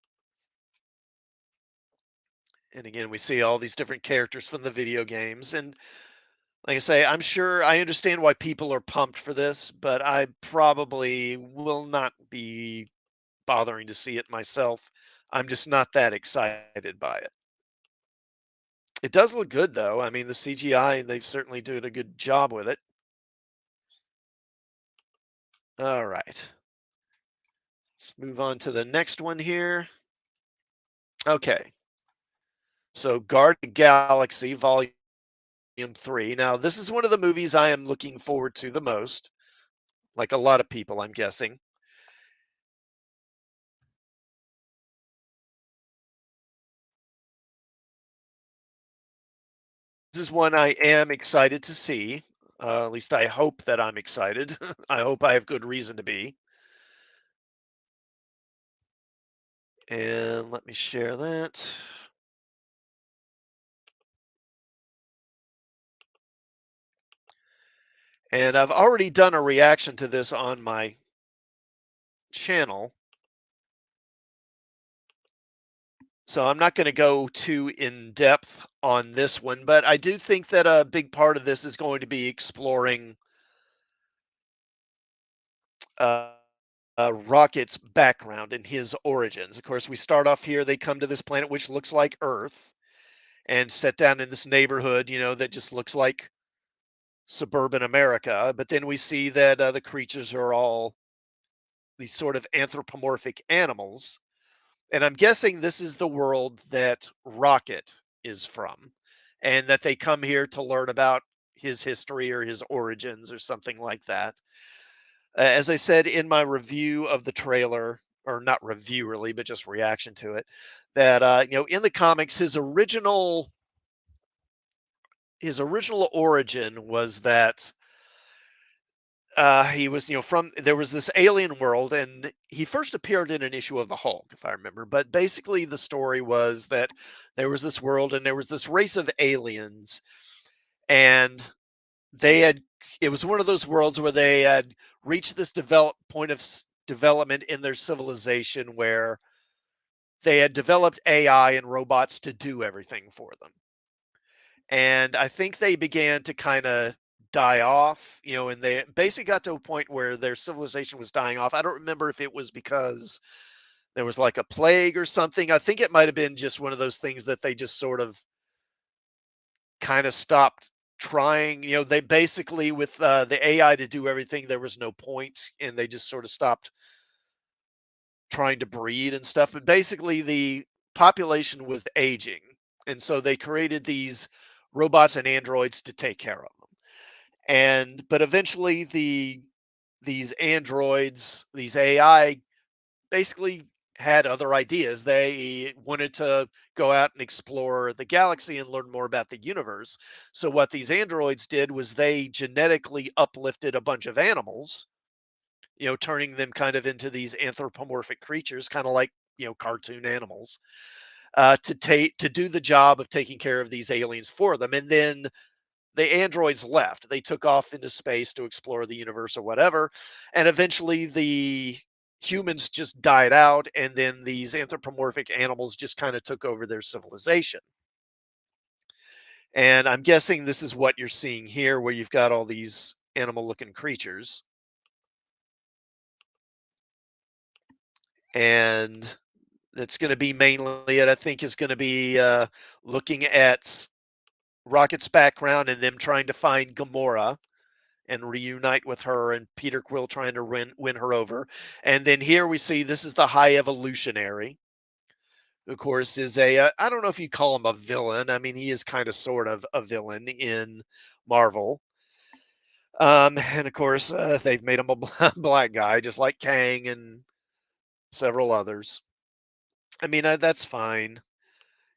And again, we see all these different characters from the video games. And like I say, I'm sure I understand why people are pumped for this, but I probably will not be bothering to see it myself. I'm just not that excited by it. It does look good though. I mean, the CGI, they've certainly done a good job with it. All right. Let's move on to the next one here. Okay. So Guard the Galaxy Volume 3. Now, this is one of the movies I am looking forward to the most, like a lot of people, I'm guessing. This is one I am excited to see. At least I hope that I'm excited. I hope I have good reason to be. And let me share that. And I've already done a reaction to this on my channel. So I'm not going to go too in depth on this one, but I do think that a big part of this is going to be exploring uh, Rocket's background and his origins. Of course, we start off here. They come to this planet which looks like Earth and set down in this neighborhood, that just looks like suburban America. But then we see that the creatures are all these sort of anthropomorphic animals. And I'm guessing this is the world that Rocket is from, and that they come here to learn about his history or his origins or something like that. As I said in my review of the trailer, or not review really, but just reaction to it, that in the comics, his original origin was that he was, from there was this alien world, and he first appeared in an issue of the Hulk, if I remember. But basically, the story was that there was this world, and there was this race of aliens, and they had. It was one of those worlds where they had reached this point of development in their civilization where they had developed AI and robots to do everything for them. And I think they began to kind of die off, and they basically got to a point where their civilization was dying off. I don't remember if it was because there was like a plague or something. I think it might have been just one of those things that they just sort of kind of stopped trying. They basically, with the AI to do everything, there was no point, and they just sort of stopped trying to breed and stuff. But basically, the population was aging, and so they created these robots and androids to take care of them. But eventually these androids, these AI, basically had other ideas. They wanted to go out and explore the galaxy and learn more about the universe. So what these androids did was they genetically uplifted a bunch of animals, turning them kind of into these anthropomorphic creatures, kind of like, cartoon animals, to do the job of taking care of these aliens for them. And then the androids left. They took off into space to explore the universe or whatever. And eventually the humans just died out. And then these anthropomorphic animals just kind of took over their civilization. And I'm guessing this is what you're seeing here, where you've got all these animal looking creatures. And that's going to be mainly it, I think, is going to be looking at Rocket's background and them trying to find Gamora and reunite with her, and Peter Quill trying to win her over. And then here we see this is the High Evolutionary, who, of course, is I don't know if you'd call him a villain. I mean, he is kind of sort of a villain in Marvel. And of course, they've made him a black guy, just like Kang and several others. I mean, that's fine.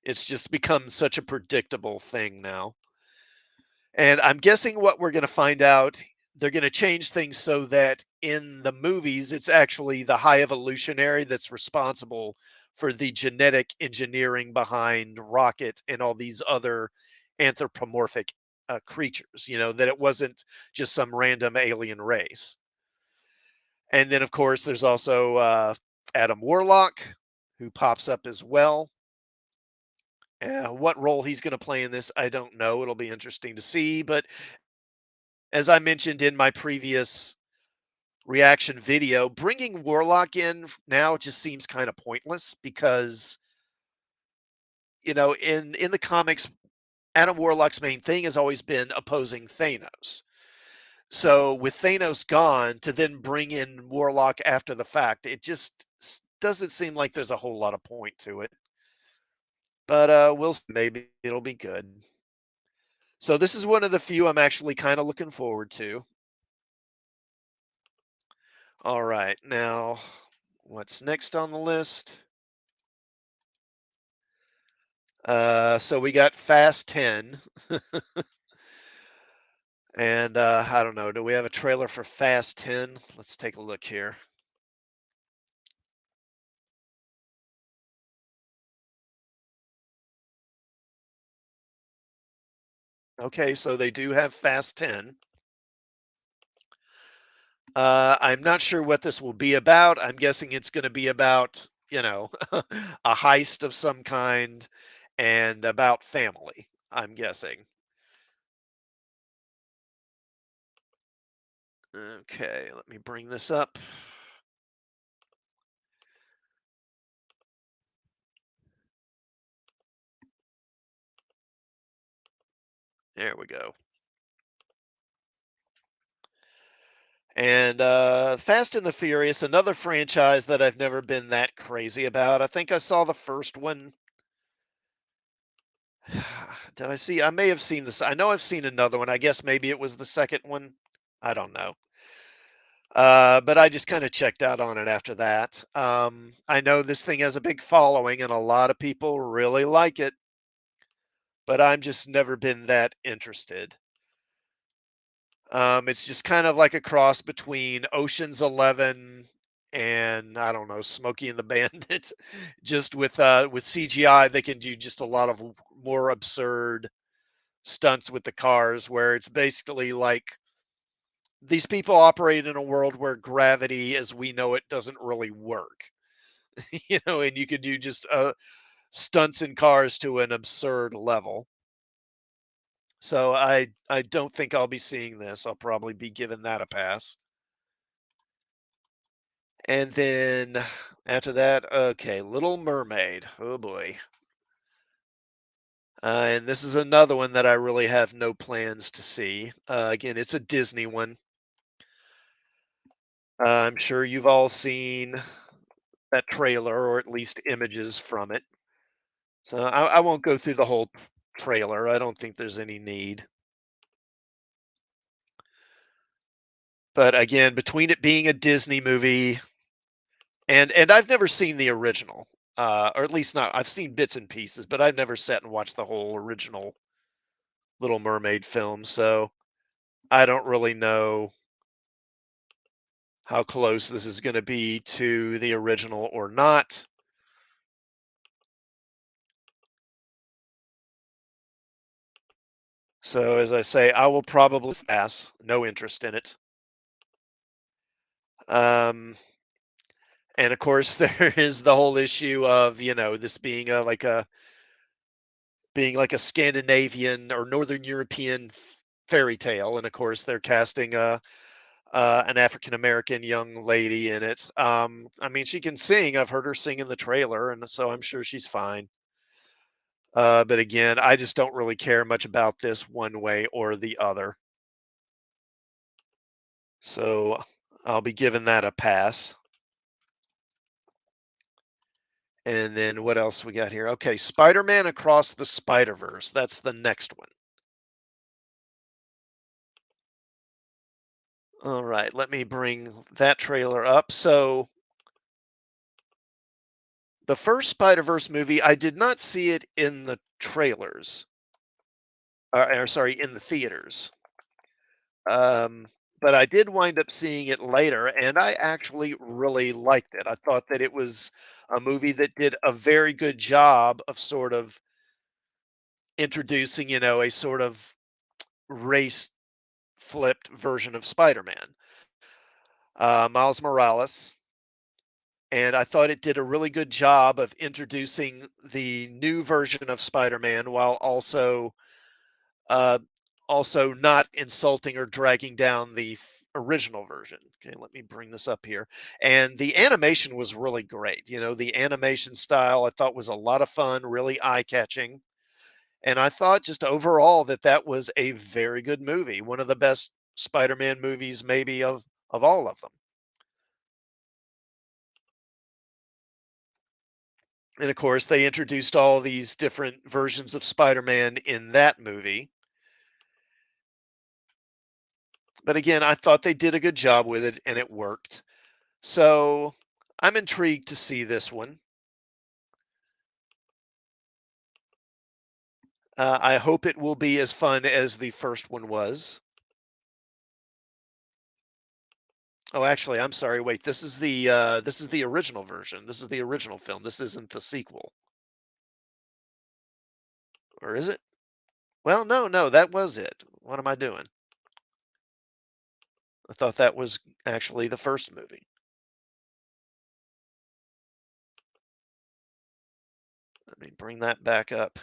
It's just become such a predictable thing now. And I'm guessing what we're going to find out, they're going to change things so that in the movies, it's actually the High Evolutionary that's responsible for the genetic engineering behind Rocket and all these other anthropomorphic creatures, that it wasn't just some random alien race. And then, of course, there's also Adam Warlock, who pops up as well. What role he's going to play in this, I don't know. It'll be interesting to see. But as I mentioned in my previous reaction video, bringing Warlock in now just seems kind of pointless because, in the comics, Adam Warlock's main thing has always been opposing Thanos. So with Thanos gone, to then bring in Warlock after the fact, it just doesn't seem like there's a whole lot of point to it. But we'll see. Maybe it'll be good. So this is one of the few I'm actually kind of looking forward to. All right, now what's next on the list? So we got Fast 10, and I don't know. Do we have a trailer for Fast 10? Let's take a look here. Okay, so they do have Fast 10. I'm not sure what this will be about. I'm guessing it's going to be about, a heist of some kind and about family, I'm guessing. Okay, let me bring this up. There we go. And Fast and the Furious, another franchise that I've never been that crazy about. I think I saw the first one. Did I see? I may have seen this. I know I've seen another one. I guess maybe it was the second one. I don't know. But I just kind of checked out on it after that. I know this thing has a big following and a lot of people really like it, but I'm just never been that interested. It's just kind of like a cross between Ocean's 11 and I don't know, Smokey and the Bandits. Just with CGI, they can do just a lot of more absurd stunts with the cars, where it's basically like these people operate in a world where gravity, as we know it, doesn't really work. And you could do just stunts in cars to an absurd level. So I don't think I'll be seeing this. I'll probably be giving that a pass. And then after that, okay, Little Mermaid. Oh boy. And this is another one that I really have no plans to see. Again, it's a Disney one. I'm sure you've all seen that trailer or at least images from it. So I won't go through the whole trailer. I don't think there's any need. But again, between it being a Disney movie, And I've never seen the original, or at least not. I've seen bits and pieces, but I've never sat and watched the whole original Little Mermaid film. So I don't really know how close this is going to be to the original or not. So as I say, I will probably pass. No interest in it. Um, and of course, there is the whole issue of this being like a Scandinavian or Northern European fairy tale, and of course they're casting an African American young lady in it. I mean, she can sing. I've heard her sing in the trailer, and so I'm sure she's fine. But again, I just don't really care much about this one way or the other. So I'll be giving that a pass. And then what else we got here? Okay, Spider-Man Across the Spider-Verse. That's the next one. All right, let me bring that trailer up. So the first Spider-Verse movie, I did not see it in the trailers. Or sorry, in the theaters. Um, but I did wind up seeing it later, and I actually really liked it. I thought that it was a movie that did a very good job of sort of introducing, a sort of race flipped version of Spider-Man, Miles Morales. And I thought it did a really good job of introducing the new version of Spider-Man while uh, also not insulting or dragging down the original version. Okay, let me bring this up here. And the animation was really great. The animation style I thought was a lot of fun, really eye-catching. And I thought just overall that was a very good movie, one of the best Spider-Man movies maybe of all of them. And of course, they introduced all these different versions of Spider-Man in that movie. But again, I thought they did a good job with it and it worked. So I'm intrigued to see this one. I hope it will be as fun as the first one was. Oh, actually, I'm sorry. Wait, this is the original version. This is the original film. This isn't the sequel, or is it? Well, no, no, that was it. What am I doing? I thought that was actually the first movie. Let me bring that back up.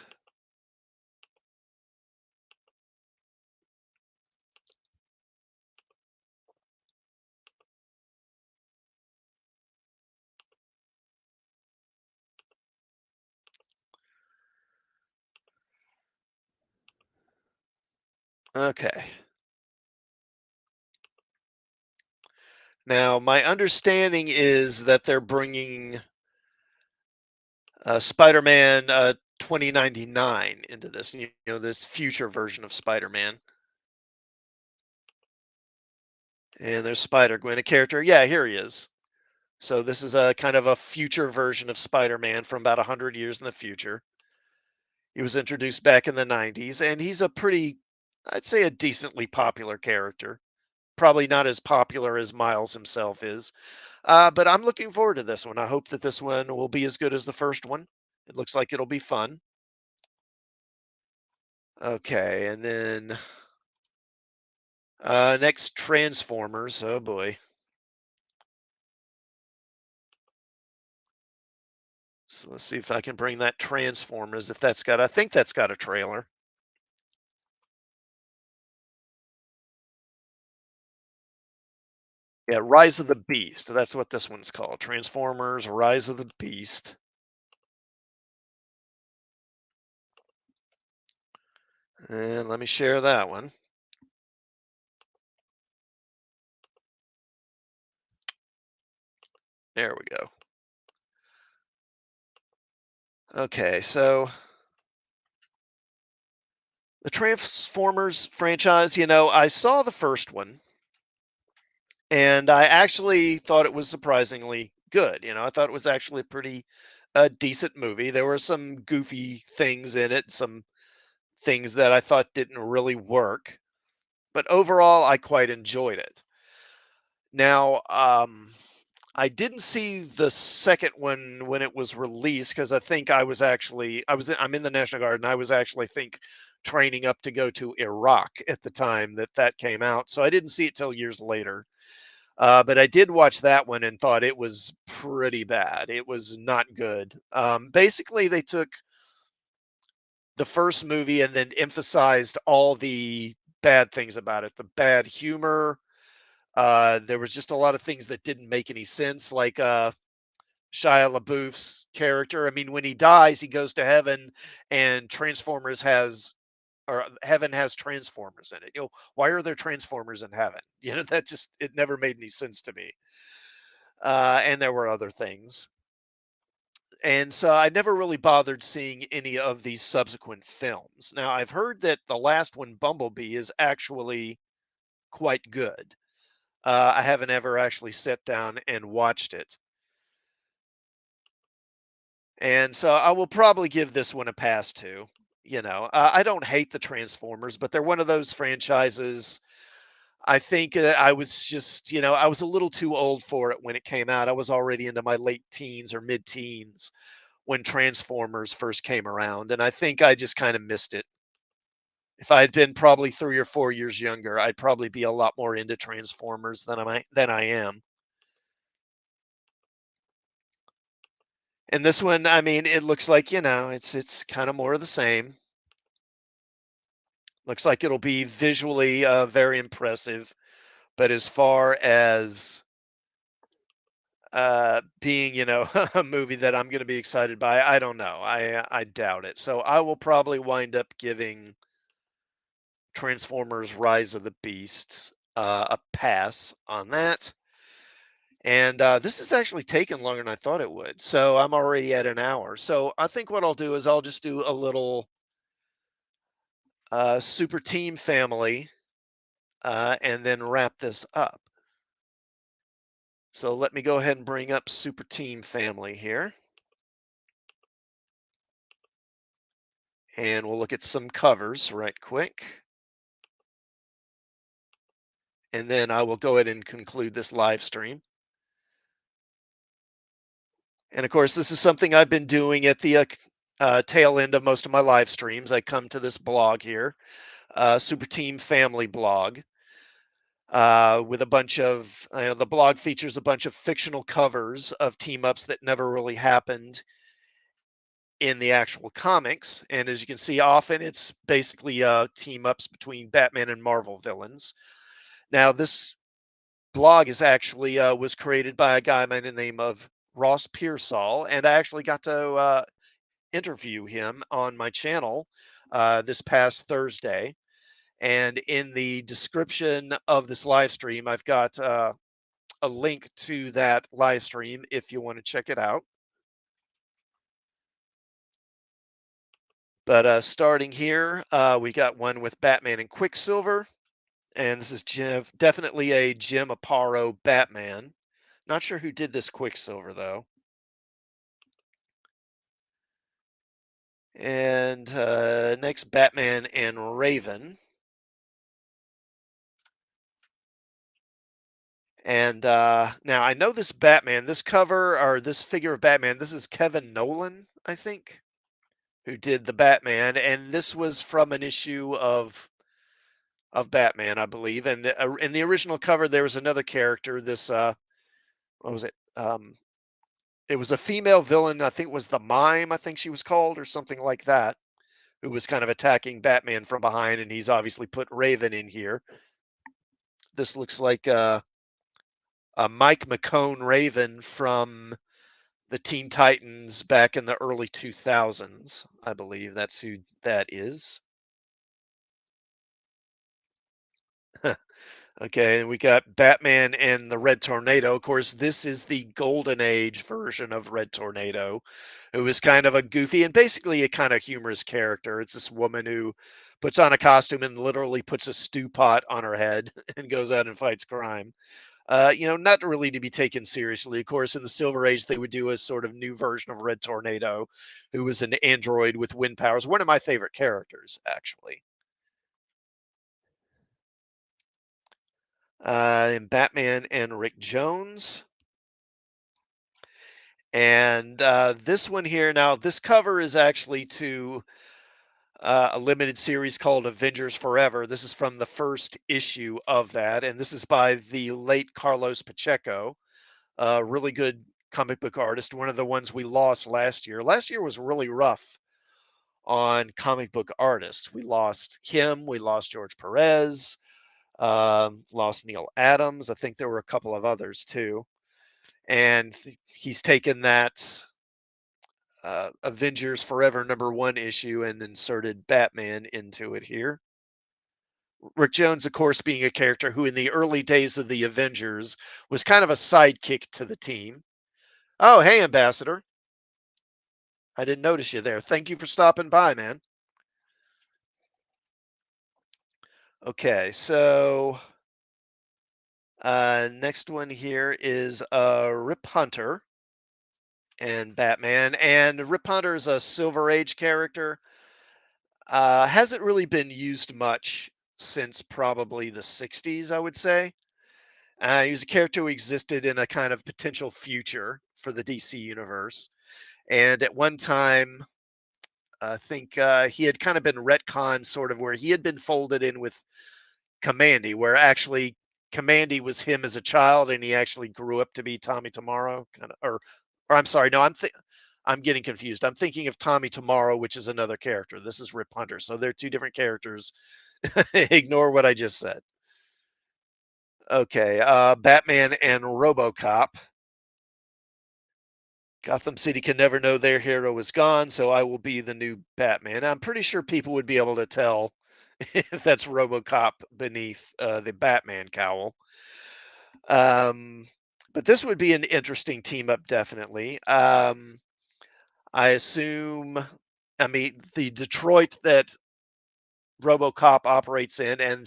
Okay. Now, my understanding is that they're bringing Spider-Man 2099 into this, this future version of Spider-Man. And there's Spider-Gwen, a character. Yeah, here he is. So this is a kind of a future version of Spider-Man from about 100 years in the future. He was introduced back in the 90s, and he's I'd say a decently popular character. Probably not as popular as Miles himself is. But I'm looking forward to this one. I hope that this one will be as good as the first one. It looks like it'll be fun. Okay, and then next Transformers. Oh boy. So let's see if I can bring that Transformers. If I think that's got a trailer. Yeah, Rise of the Beast. That's what this one's called. Transformers Rise of the Beast. And let me share that one. There we go. Okay, so the Transformers franchise, I saw the first one and I actually thought it was surprisingly good. I thought it was actually a pretty decent movie. There were some goofy things in it, some things that I thought didn't really work, but overall, I quite enjoyed it. Now, I didn't see the second one when it was released because I think I'm in the National Guard and I was actually think training up to go to Iraq at the time that came out. So I didn't see it till years later. But I did watch that one and thought it was pretty bad. It was not good. Basically, they took the first movie and then emphasized all the bad things about it, the bad humor. There was just a lot of things that didn't make any sense, like Shia LaBeouf's character. I mean, when he dies, he goes to heaven, and heaven has Transformers in it. Why are there Transformers in heaven? That just it never made any sense to me. And there were other things, and so I never really bothered seeing any of these subsequent films. Now I've heard that the last one, Bumblebee, is actually quite good. I haven't ever actually sat down and watched it. And so I will probably give this one a pass too. I don't hate the Transformers, but they're one of those franchises. I think that I was just, I was a little too old for it when it came out. I was already into my late teens or mid teens when Transformers first came around. And I think I just kind of missed it. If I had been probably 3 or 4 years younger, I'd probably be a lot more into Transformers than I am. And this one, I mean, it looks like, it's kind of more of the same. Looks like it'll be visually very impressive, but as far as being, a movie that I'm going to be excited by, I don't know. I doubt it. So I will probably wind up giving Transformers: Rise of the Beast a pass on that. And this is actually taken longer than I thought it would. So I'm already at an hour. So I think what I'll do is I'll just do a little Super Team Family and then wrap this up. So let me go ahead and bring up Super Team Family here. And we'll look at some covers right quick. And then I will go ahead and conclude this live stream. And of course, this is something I've been doing at the tail end of most of my live streams. I come to this blog here, Super Team Family blog, with a bunch of, the blog features a bunch of fictional covers of team ups that never really happened in the actual comics. And as you can see, often it's basically team ups between Batman and Marvel villains. Now, this blog is actually was created by a guy by the name of Ross Pearsall, and I actually got to interview him on my channel this past Thursday. And in the description of this live stream, I've got a link to that live stream if you want to check it out. But starting here, we got one with Batman and Quicksilver. And this is definitely a Jim Aparo Batman. Not sure who did this Quicksilver, though. And next, Batman and Raven. And now I know this Batman, this cover or this figure of Batman, this is Kevin Nolan, I think, who did the Batman. And this was from an issue of Batman, I believe. And in the original cover, there was another character, this, what was it? It was a female villain, I think it was the Mime, I think she was called, or something like that, who was kind of attacking Batman from behind, and he's obviously put Raven in here. This looks like a Mike McCone Raven from the Teen Titans back in the early 2000s. I believe that's who that is. Okay, and we got Batman and the Red Tornado. Of course, this is the Golden Age version of Red Tornado, who is kind of a goofy and basically a kind of humorous character. It's this woman who puts on a costume and literally puts a stew pot on her head and goes out and fights crime. Not really to be taken seriously. Of course, in the Silver Age, they would do a sort of new version of Red Tornado, who was an android with wind powers. One of my favorite characters, actually. And Batman and Rick Jones. And this one here, now, this cover is actually to a limited series called Avengers Forever. This is from the first issue of that. And this is by the late Carlos Pacheco, a really good comic book artist, one of the ones we lost last year. Last year was really rough on comic book artists. We lost him, we lost George Perez, lost Neil Adams. I think there were a couple of others too. And he's taken that Avengers Forever #1 issue and inserted Batman into it here. Rick Jones, of course, being a character who in the early days of the Avengers was kind of a sidekick to the team. Oh, hey, Ambassador. I didn't notice you there. Thank you for stopping by, man. Okay, so next one here is Rip Hunter and Batman. And Rip Hunter is a Silver Age character. Hasn't really been used much since probably the 60s, I would say. He was a character who existed in a kind of potential future for the DC universe. And at one time, I think he had kind of been retconned, sort of where he had been folded in with Commandy, where actually Commandy was him as a child, and he actually grew up to be Tommy Tomorrow, kind of, or I'm sorry, no, I'm getting confused. I'm thinking of Tommy Tomorrow, which is another character. This is Rip Hunter, so they're two different characters. Ignore what I just said. Okay, Batman and RoboCop. Gotham City can never know their hero is gone, so I will be the new Batman. I'm pretty sure people would be able to tell if that's RoboCop beneath the Batman cowl. Um, but this would be an interesting team up, definitely. I assume, I mean, the Detroit that RoboCop operates in, and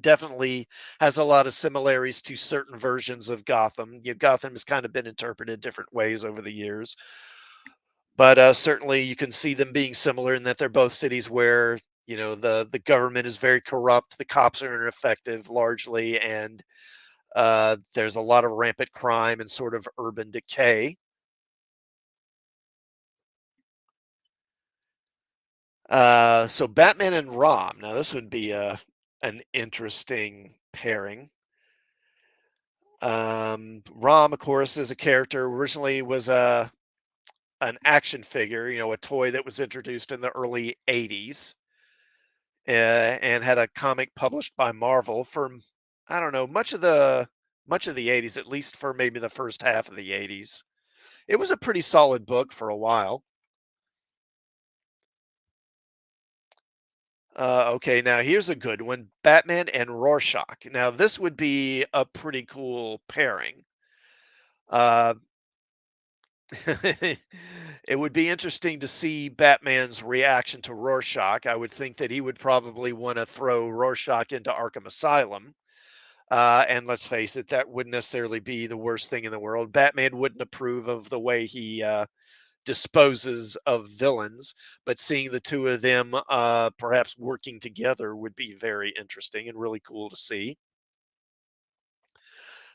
definitely has a lot of similarities to certain versions of Gotham. Gotham has kind of been interpreted different ways over the years, but certainly you can see them being similar in that they're both cities where the government is very corrupt, the cops are ineffective largely, and there's a lot of rampant crime and sort of urban decay. So Batman and Rom. Now this would be an interesting pairing. Rom, of course, is a character originally was an action figure, a toy that was introduced in the early '80s, and had a comic published by Marvel for I don't know much of the '80s, at least for maybe the first half of the '80s. It was a pretty solid book for a while. Okay, now here's a good one: Batman and Rorschach. Now this would be a pretty cool pairing. Uh, it would be interesting to see Batman's reaction to Rorschach. I would think that he would probably want to throw Rorschach into Arkham Asylum. And let's face it, that wouldn't necessarily be the worst thing in the world. Batman wouldn't approve of the way he disposes of villains, but seeing the two of them perhaps working together would be very interesting and really cool to see.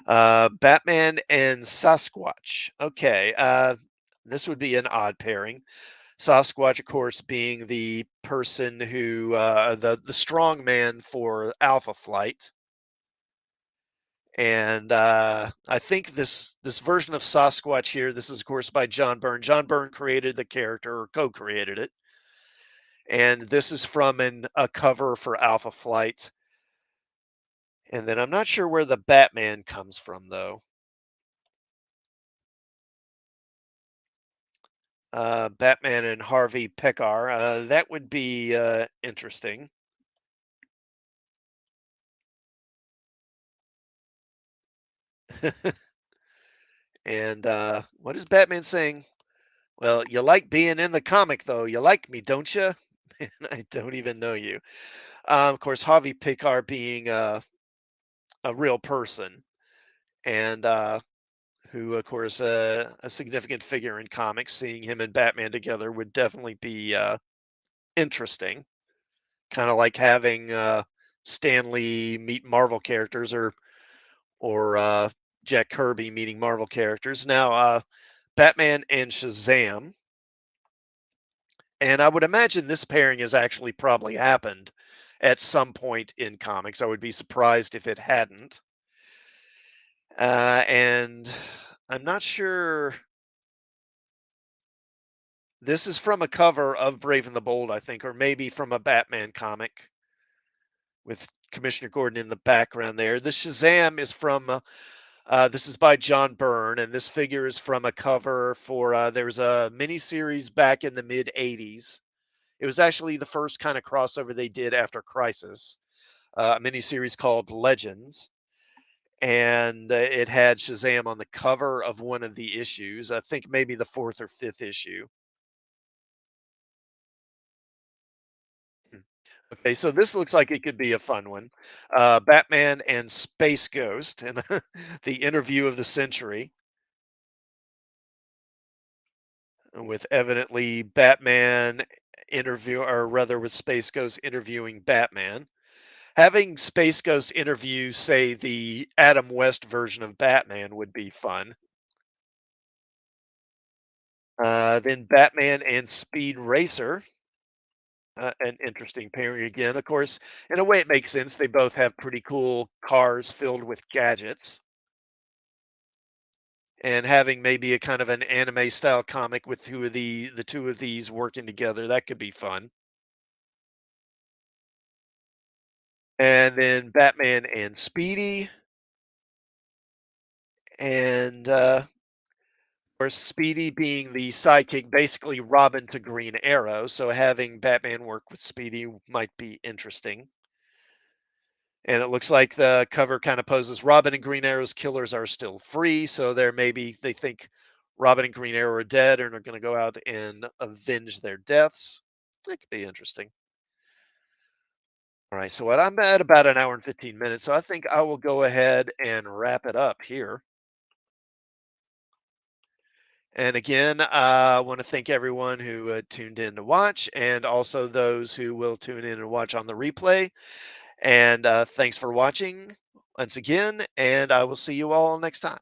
Batman and Sasquatch. Okay, this would be an odd pairing. Sasquatch, of course, being the person who the strong man for Alpha Flight, and I think this version of Sasquatch here. This is, of course, by John Byrne. John Byrne created the character, or co-created it, and this is from a cover for Alpha Flight. And then I'm not sure where the Batman comes from, though. Batman and Harvey Pekar. That would be interesting. And what is Batman saying? Well, you like being in the comic, though. You like me, don't you? And I don't even know you. Of course, Harvey Pekar being a real person. and who, of course, a significant figure in comics. Seeing him and Batman together would definitely be interesting. Kind of like having Stan Lee meet Marvel characters, or Jack Kirby meeting Marvel characters. Now, Batman and Shazam, and I would imagine this pairing has actually probably happened at some point in comics. I would be surprised if it hadn't. And I'm not sure. This is from a cover of Brave and the Bold, I think, or maybe from a Batman comic with Commissioner Gordon in the background there. The Shazam is from, this is by John Byrne, and this figure is from a cover for, there was a miniseries back in the mid 80s. It was actually the first kind of crossover they did after Crisis, a miniseries called Legends. And it had Shazam on the cover of one of the issues, I think maybe the fourth or fifth issue. Hmm. Okay, so this looks like it could be a fun one. Batman and Space Ghost, and the interview of the century, with evidently Batman interview, or rather, with Space Ghost interviewing Batman. Having Space Ghost interview, say, the Adam West version of Batman would be fun. Then Batman and Speed Racer, an interesting pairing again. Of course, in a way, it makes sense. They both have pretty cool cars filled with gadgets. And having maybe a kind of an anime style comic with the two of these working together, that could be fun. And then Batman and Speedy, and or Speedy being the sidekick, basically Robin to Green Arrow. So having Batman work with Speedy might be interesting. And it looks like the cover kind of poses Robin and Green Arrow's killers are still free. So there maybe they think Robin and Green Arrow are dead and are going to go out and avenge their deaths. That could be interesting. All right. So what, I'm at about an hour and 15 minutes. So I think I will go ahead and wrap it up here. And again, I want to thank everyone who tuned in to watch, and also those who will tune in and watch on the replay. And thanks for watching once again, and I will see you all next time.